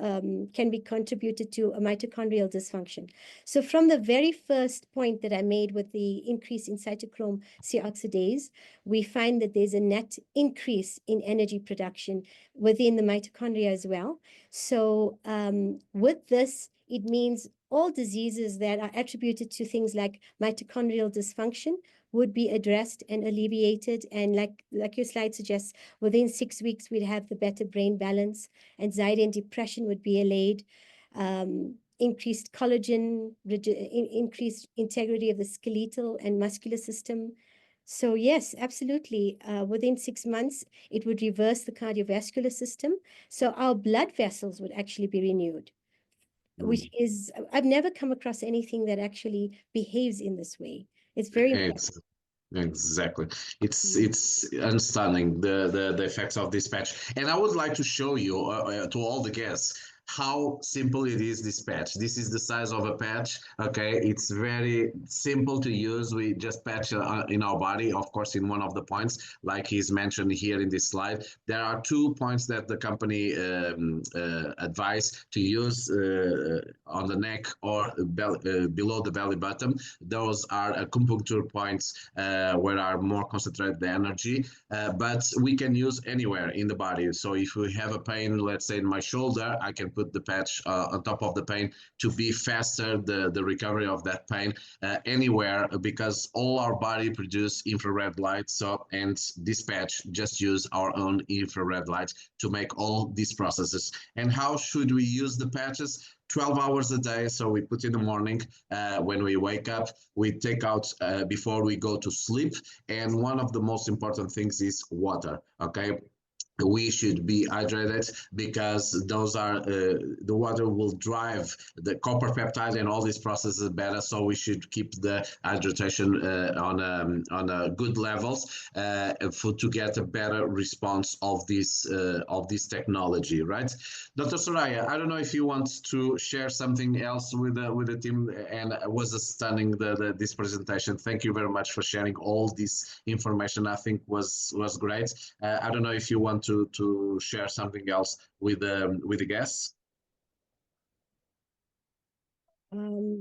[SPEAKER 5] can be contributed to a mitochondrial dysfunction. So from the very first point that I made with the increase in cytochrome C oxidase, we find that there's a net increase in energy production within the mitochondria as well. So with this, it means all diseases that are attributed to things like mitochondrial dysfunction would be addressed and alleviated. And like your slide suggests, within 6 weeks, we'd have the better brain balance. Anxiety and depression would be allayed. Increased collagen, increased integrity of the skeletal and muscular system. So yes, absolutely. Within 6 months, it would reverse the cardiovascular system. So our blood vessels would actually be renewed, which is, I've never come across anything that actually behaves in this way. It's very important.
[SPEAKER 3] Exactly. It's understanding the effects of this patch. And I would like to show you to all the guests how simple it is, this patch. This is the size of a patch. Okay, it's very simple to use. We just patch in our body, of course, in one of the points, like he's mentioned here in this slide. There are 2 points that the company advise to use on the neck or below the belly button. Those are acupuncture points where are more concentrated the energy, but we can use anywhere in the body. So if we have a pain, let's say in my shoulder, I can put the patch on top of the pain to be faster the recovery of that pain anywhere, because all our body produce infrared light. So, and this patch just use our own infrared light to make all these processes. And how should we use the patches? 12 hours a day. So we put in the morning when we wake up, we take out before we go to sleep. And one of the most important things is water. Okay. We should be hydrated, because those are the water will drive the copper peptide and all these processes better. So we should keep the hydration on a good levels to get a better response of this technology, right? Dr. Suraiya, I don't know if you want to share something else with the team, and was stunning this presentation. Thank you very much for sharing all this information. I think was great. I don't know if you want to share something else with the guests.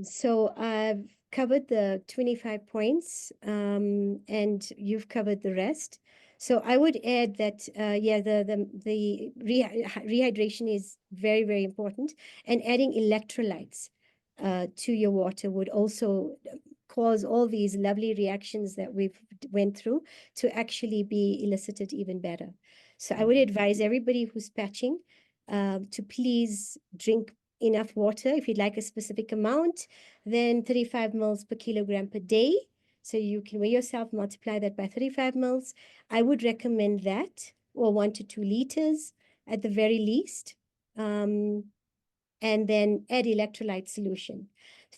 [SPEAKER 5] So I've covered the 25 points, and you've covered the rest. So I would add that, yeah, the rehydration is very, very important, and adding electrolytes to your water would also cause all these lovely reactions that we've went through to actually be elicited even better. So I would advise everybody who's patching to please drink enough water. If you'd like a specific amount, then 35 mils per kilogram per day. So you can weigh yourself, multiply that by 35 mils. I would recommend that, or 1 to 2 liters at the very least. And then add electrolyte solution.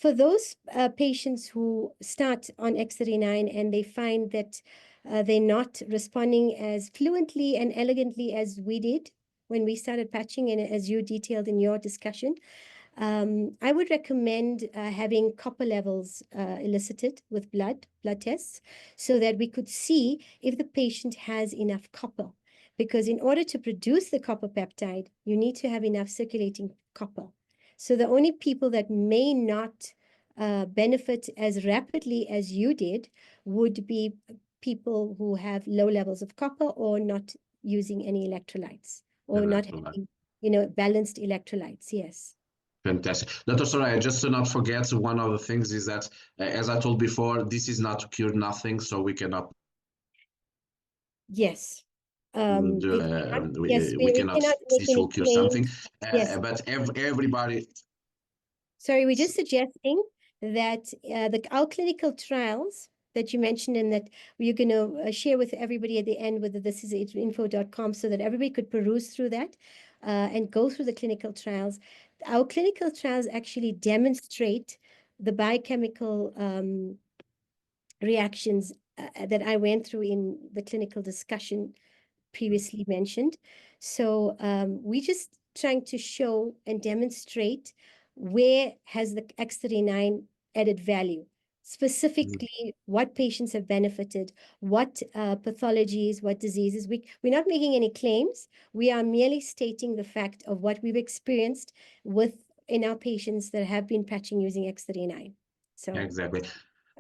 [SPEAKER 5] For those patients who start on X39 and they find that they're not responding as fluently and elegantly as we did when we started patching, and as you detailed in your discussion, I would recommend having copper levels elicited with blood tests, so that we could see if the patient has enough copper. Because in order to produce the copper peptide, you need to have enough circulating copper. So the only people that may not benefit as rapidly as you did would be people who have low levels of copper, or not using any electrolytes, or not having, balanced electrolytes. Yes.
[SPEAKER 3] Fantastic. Dr. Suraiya, just to not forget, one of the things is that, as I told before, this is not to cure nothing, so we cannot.
[SPEAKER 5] Yes.
[SPEAKER 3] We cannot, this will cure something, but everybody.
[SPEAKER 5] Sorry, we're just suggesting that our clinical trials that you mentioned, and that we're going to share with everybody at the end, whether this is info.com, so that everybody could peruse through that and go through the clinical trials. Our clinical trials actually demonstrate the biochemical reactions that I went through in the clinical discussion previously mentioned. So we just trying to show and demonstrate where has the X39 added value, specifically what patients have benefited, what pathologies, what diseases. We're not making any claims. We are merely stating the fact of what we've experienced in our patients that have been patching using X39. So
[SPEAKER 3] exactly.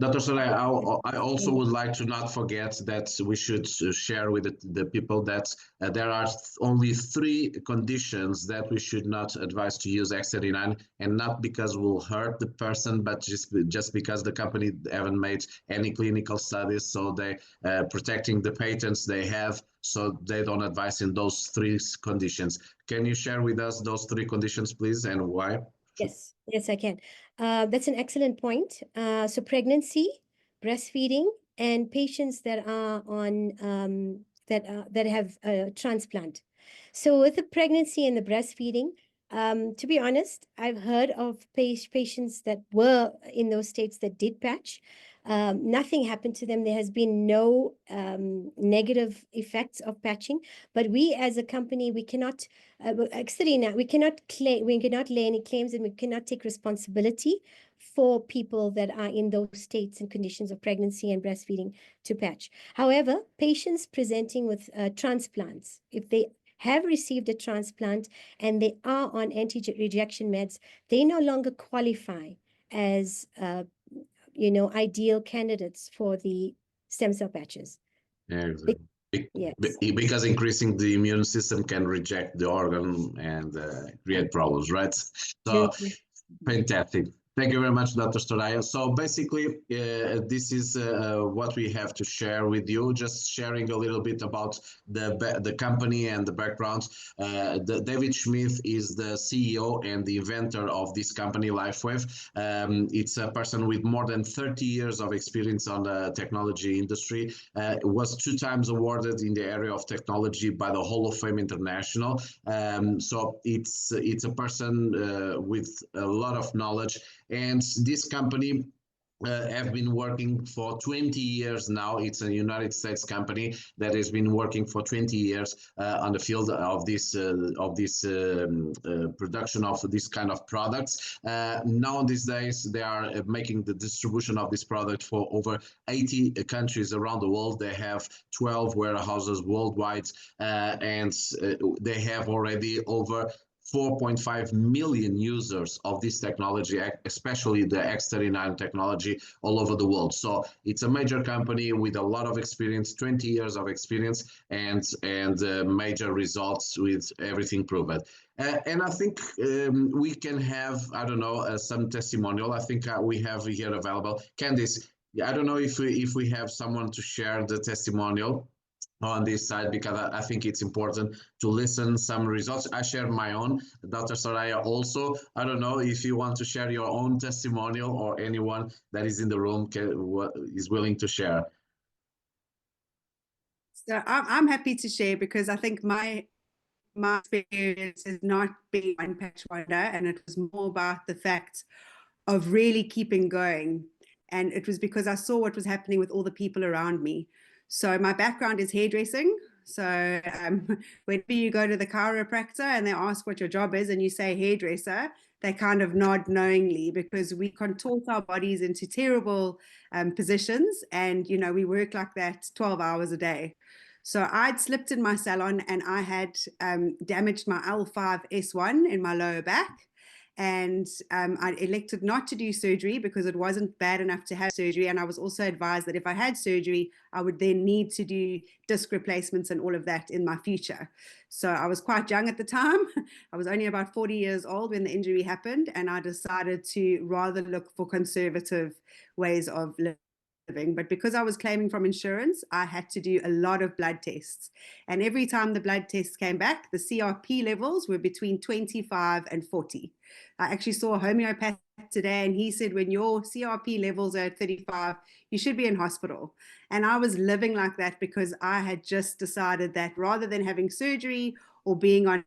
[SPEAKER 3] Dr. Suraiya, I also
[SPEAKER 5] Mm.
[SPEAKER 3] would like to not forget that we should share with the people that there are only 3 conditions that we should not advise to use X39, and not because we'll hurt the person, but just because the company haven't made any clinical studies, so they protecting the patents they have, so they don't advise in those 3 conditions. Can you share with us those 3 conditions, please, and why?
[SPEAKER 5] Yes, yes, I can. That's an excellent point. So pregnancy, breastfeeding, and patients that are on that have a transplant. So with the pregnancy and the breastfeeding, to be honest, I've heard of patients that were in those states that did patch. Nothing happened to them. There has been no negative effects of patching. But we as a company, we cannot actually, we cannot lay any claims, and we cannot take responsibility for people that are in those states and conditions of pregnancy and breastfeeding to patch. However, patients presenting with transplants, if they have received a transplant and they are on anti-rejection meds, they no longer qualify as ideal candidates for the stem cell patches.
[SPEAKER 3] Yeah, exactly.
[SPEAKER 5] Yes.
[SPEAKER 3] Because increasing the immune system can reject the organ and create problems, right? So fantastic. Thank you very much, Dr. Suraiya. So basically, this is what we have to share with you, just sharing a little bit about the company and the background. David Schmidt is the CEO and the inventor of this company, Lifewave. It's a person with more than 30 years of experience on the technology industry. Was 2 times awarded in the area of technology by the Hall of Fame International. So it's a person with a lot of knowledge. And this company have been working for 20 years now. It's a United States company that has been working for 20 years on the field of this production of this kind of products. Now these days, they are making the distribution of this product for over 80 countries around the world. They have 12 warehouses worldwide, and they have already over 4.5 million users of this technology, especially the X39 technology, all over the world. So it's a major company with a lot of experience, 20 years of experience, and major results with everything proven. And I think we can have, I don't know, some testimonial. I think we have here available. Candice, I don't know if we have someone to share the testimonial on this side, because I think it's important to listen some results. I share my own. Dr. Suraiya also. I don't know if you want to share your own testimonial, or anyone that is in the room is willing to share.
[SPEAKER 2] So I'm happy to share, because I think my experience has not been one patch wonder, and it was more about the fact of really keeping going. And it was because I saw what was happening with all the people around me. So my background is hairdressing. So whenever you go to the chiropractor and they ask what your job is and you say hairdresser, they kind of nod knowingly, because we contort our bodies into terrible positions. And, we work like that 12 hours a day. So I'd slipped in my salon, and I had damaged my L5-S1 in my lower back. And I elected not to do surgery because it wasn't bad enough to have surgery. And I was also advised that if I had surgery, I would then need to do disc replacements and all of that in my future. So I was quite young at the time. I was only about 40 years old when the injury happened. And I decided to rather look for conservative ways of living. But because I was claiming from insurance, I had to do a lot of blood tests. And every time the blood tests came back, the CRP levels were between 25 and 40. I actually saw a homeopath today, and he said, when your CRP levels are at 35, you should be in hospital. And I was living like that, because I had just decided that rather than having surgery or being on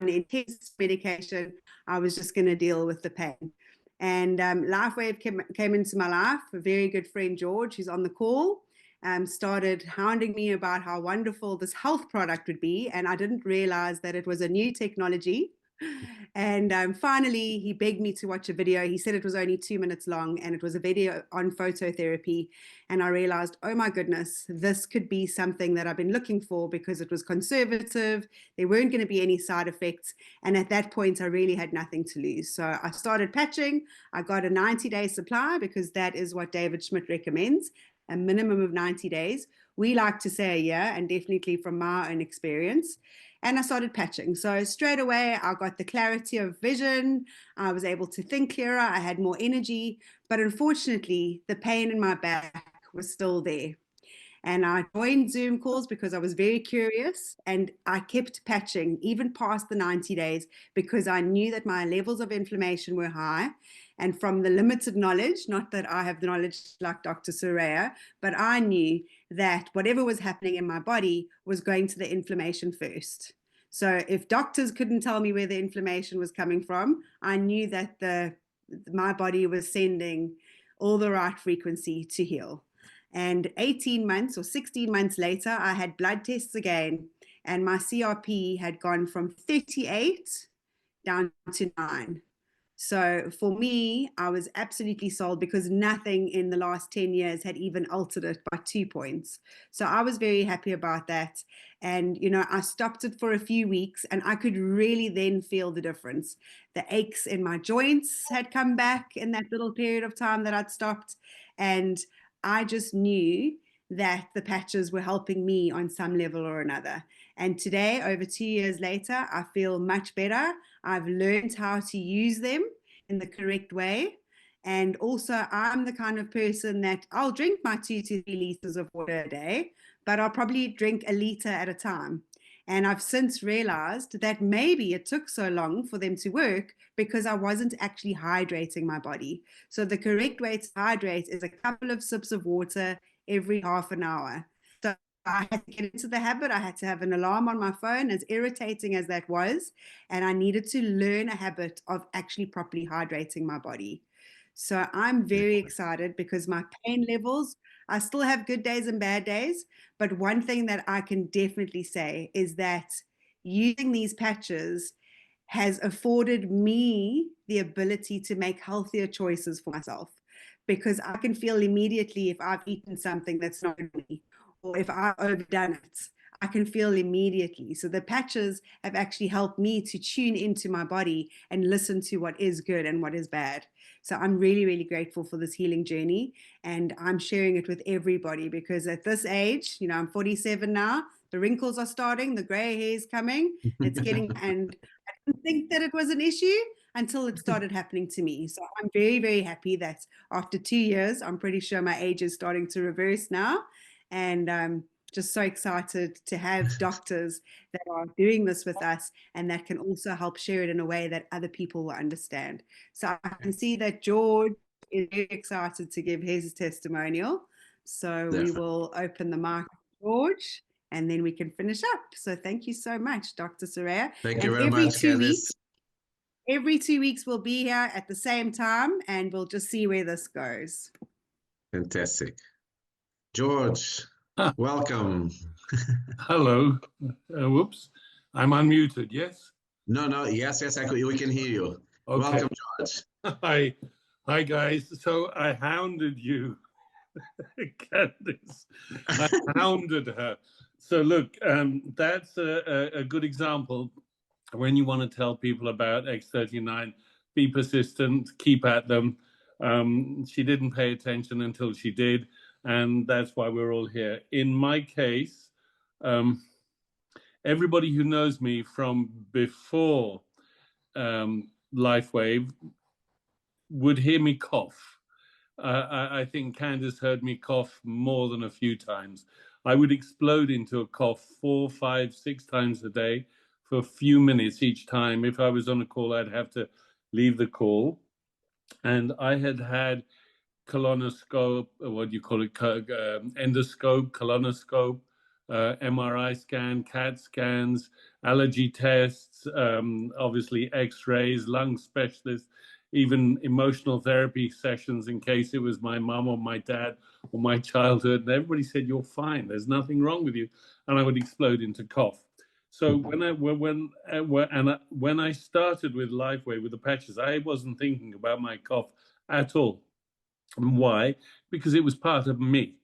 [SPEAKER 2] intense medication, I was just going to deal with the pain. And Lifewave came into my life. A very good friend, George, who's on the call, started hounding me about how wonderful this health product would be. And I didn't realize that it was a new technology And finally, he begged me to watch a video. He said it was only 2 minutes long, and it was a video on phototherapy. And I realized, oh my goodness, this could be something that I've been looking for, because it was conservative. There weren't going to be any side effects. And at that point, I really had nothing to lose. So I started patching. I got a 90-day supply, because that is what David Schmidt recommends, a minimum of 90 days. We like to say a year, and definitely from my own experience. And I started patching. So straight away, I got the clarity of vision. I was able to think clearer. I had more energy. But unfortunately, the pain in my back was still there. And I joined Zoom calls because I was very curious, and I kept patching even past the 90 days, because I knew that my levels of inflammation were high. And from the limited knowledge, not that I have the knowledge like Dr. Suraiya, but I knew that whatever was happening in my body was going to the inflammation first. So if doctors couldn't tell me where the inflammation was coming from, I knew that my body was sending all the right frequency to heal. And 18 months or 16 months later, I had blood tests again, and my CRP had gone from 38 down to 9. So for me, I was absolutely sold, because nothing in the last 10 years had even altered it by 2 points. So I was very happy about that. And, I stopped it for a few weeks, and I could really then feel the difference. The aches in my joints had come back in that little period of time that I'd stopped. And I just knew that the patches were helping me on some level or another. And today, over 2 years later, I feel much better. I've learned how to use them in the correct way. And also, I'm the kind of person that I'll drink my 2 to 3 liters of water a day, but I'll probably drink a liter at a time. And I've since realized that maybe it took so long for them to work because I wasn't actually hydrating my body. So the correct way to hydrate is a couple of sips of water every half an hour. So I had to get into the habit. I had to have an alarm on my phone, as irritating as that was. And I needed to learn a habit of actually properly hydrating my body. So I'm very excited, because my pain levels, I still have good days and bad days. But one thing that I can definitely say is that using these patches has afforded me the ability to make healthier choices for myself, because I can feel immediately if I've eaten something that's not good for me, or if I've overdone it. I can feel immediately. So the patches have actually helped me to tune into my body and listen to what is good and what is bad. So I'm really, really grateful for this healing journey, and I'm sharing it with everybody, because at this age, I'm 47 now, the wrinkles are starting, the gray hair is coming, it's getting, and I didn't think that it was an issue until it started happening to me. So I'm very, very happy that after 2 years, I'm pretty sure my age is starting to reverse now. And just so excited to have doctors that are doing this with us, and that can also help share it in a way that other people will understand. So I can see that George is very excited to give his testimonial. So we will open the mic to George, and then we can finish up. So thank you so much, Dr. Suraiya.
[SPEAKER 3] Thank you very much, Candice.
[SPEAKER 2] Every 2 weeks, we'll be here at the same time, and we'll just see where this goes.
[SPEAKER 3] Fantastic. George, welcome.
[SPEAKER 6] Hello. Whoops. I'm unmuted, yes?
[SPEAKER 3] No. Yes, we can hear you. Okay. Welcome, George.
[SPEAKER 6] Hi, guys. So I hounded you, Candice. I hounded her. So look, that's a good example when you want to tell people about X39. Be persistent, keep at them. She didn't pay attention until she did, and that's why we're all here. In my case, everybody who knows me from before Lifewave would hear me cough. I think Candice heard me cough more than a few times. I would explode into a cough 4, 5, 6 times a day for a few minutes each time. If I was on a call, I'd have to leave the call. And I had colonoscope, what do you call it, endoscope, colonoscope, MRI scan, CAT scans, allergy tests, obviously x-rays, lung specialists, even emotional therapy sessions in case it was my mom or my dad or my childhood. And everybody said, you're fine, there's nothing wrong with you. And I would explode into cough. So when I started with Lifewave with the patches, I wasn't thinking about my cough at all. And why? Because it was part of me.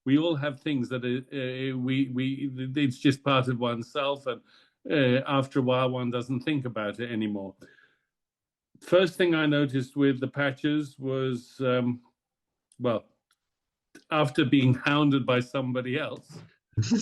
[SPEAKER 6] We all have things that it's just part of oneself, and after a while, one doesn't think about it anymore. First thing I noticed with the patches was, well, after being hounded by somebody else.
[SPEAKER 3] That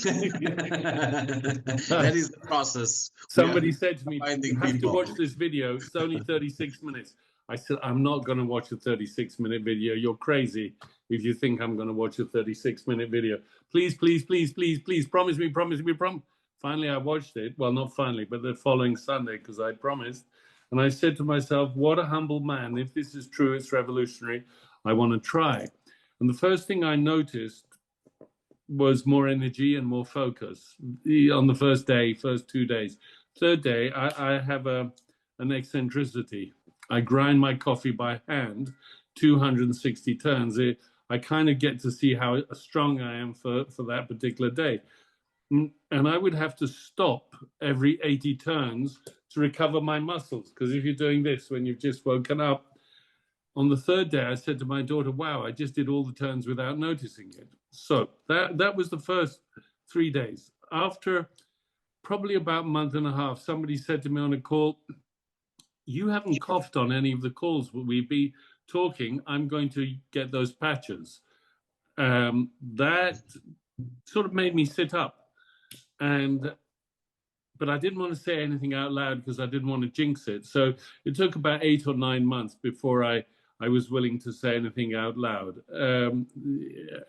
[SPEAKER 3] is the process.
[SPEAKER 6] Somebody said to me, "You have
[SPEAKER 3] people
[SPEAKER 6] to watch this video. It's only 36 minutes." I said, "I'm not going to watch a 36-minute video. You're crazy if you think I'm going to watch a 36-minute video. Please, please, please, please, please, promise me, promise me, promise." Finally, I watched it. Well, not finally, but the following Sunday, because I promised. And I said to myself, what a humble man. If this is true, it's revolutionary. I want to try. And the first thing I noticed was more energy and more focus on the first day, first 2 days. Third day, I have an eccentricity. I grind my coffee by hand, 260 turns. I kind of get to see how strong I am for that particular day. And I would have to stop every 80 turns to recover my muscles. Because if you're doing this when you've just woken up, on the third day, I said to my daughter, wow, I just did all the turns without noticing it. So that was the first 3 days. After probably about a month and a half, somebody said to me on a call, you haven't coughed on any of the calls. Will we be talking? I'm going to get those patches. That sort of made me sit up. But I didn't want to say anything out loud because I didn't want to jinx it. So it took about 8 or 9 months before I was willing to say anything out loud.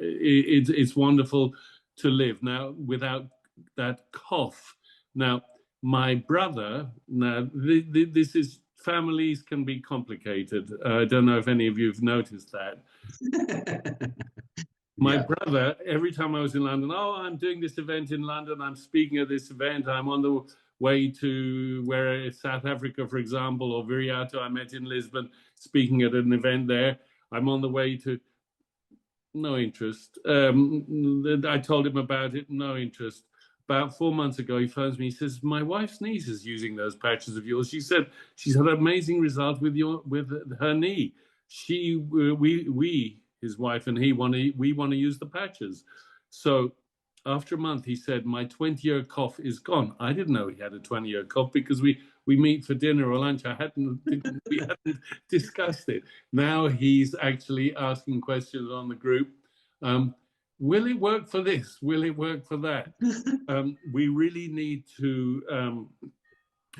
[SPEAKER 6] It's wonderful to live now without that cough. Now, my brother, this is, families can be complicated. I don't know if any of you have noticed that. My brother, every time I was in London, oh, I'm doing this event in London, I'm speaking at this event, I'm on the way to South Africa, for example, or Viriato, I met in Lisbon, speaking at an event there. I'm on the way to, no interest. I told him about it, no interest. About 4 months ago, he phones me, he says, my wife's niece is using those patches of yours. She said she's had an amazing result with her knee. His wife and we want to use the patches. So after a month, he said, my 20-year cough is gone. I didn't know he had a 20-year cough because we meet for dinner or lunch. We hadn't discussed it. Now he's actually asking questions on the group. Will it work for this? Will it work for that? We really need to,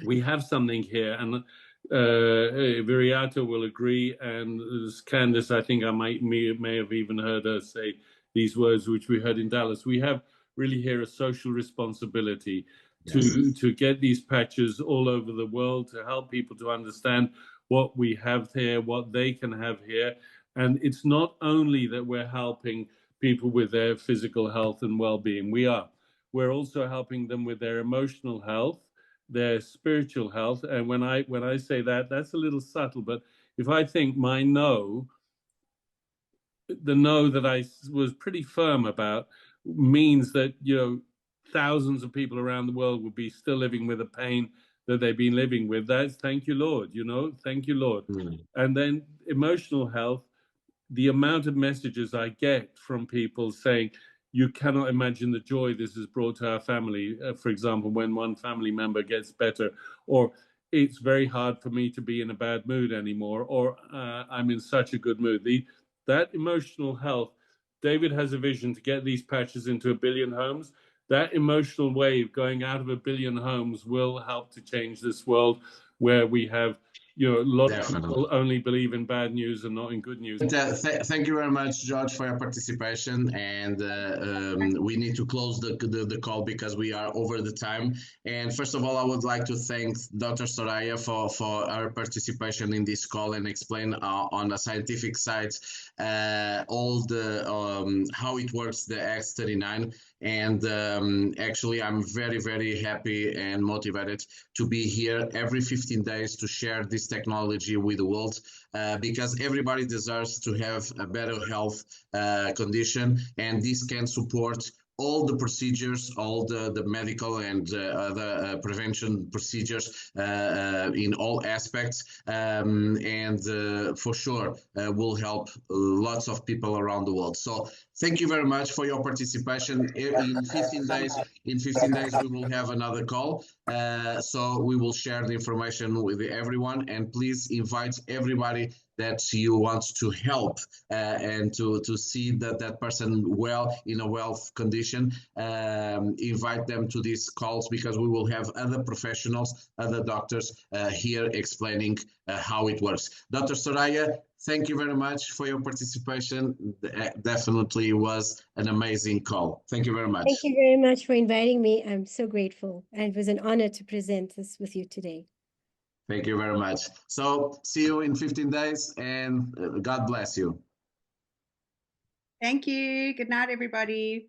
[SPEAKER 6] we have something here, and Viriato will agree, and Candice, I think I may have even heard her say these words, which we heard in Dallas. We have really here a social responsibility to get these patches all over the world, to help people to understand what we have here, what they can have here. And it's not only that we're helping people with their physical health and well-being. We're also helping them with their emotional health, their spiritual health. And when I say that, that's a little subtle, but if I think my no, the no that I was pretty firm about, means that, you know, thousands of people around the world would be still living with the pain that they've been living with. That's thank you, Lord, you know, thank you, Lord. And then emotional health, the amount of messages I get from people saying, you cannot imagine the joy this has brought to our family. For example, when one family member gets better, or it's very hard for me to be in a bad mood anymore, or I'm in such a good mood. That emotional health, David has a vision to get these patches into 1 billion homes. That emotional wave going out of 1 billion homes will help to change this world where we have, you know, a lot of people only believe in bad news and not in good news.
[SPEAKER 3] Thank you very much, George, for your participation. And we need to close the call because we are over the time. And first of all, I would like to thank Dr. Suraiya for our participation in this call and explain on the scientific side all the how it works, the X39. And actually, I'm very, very happy and motivated to be here every 15 days to share this technology with the world because everybody deserves to have a better health condition, and this can support all the procedures, all the medical and other prevention procedures in all aspects, and for sure will help lots of people around the world. So thank you very much for your participation. In 15 days, we will have another call. So we will share the information with everyone, and please invite everybody that you want to help and to see that person well in a wealth condition. Invite them to these calls, because we will have other professionals, other doctors here explaining how it works. Dr. Suraiya, thank you very much for your participation. Definitely was an amazing call. Thank you very much.
[SPEAKER 5] Thank you very much for inviting me. I'm so grateful, and it was an honor to present this with you today.
[SPEAKER 3] Thank you very much. So see you in 15 days, and God bless you.
[SPEAKER 2] Thank you. Good night, everybody.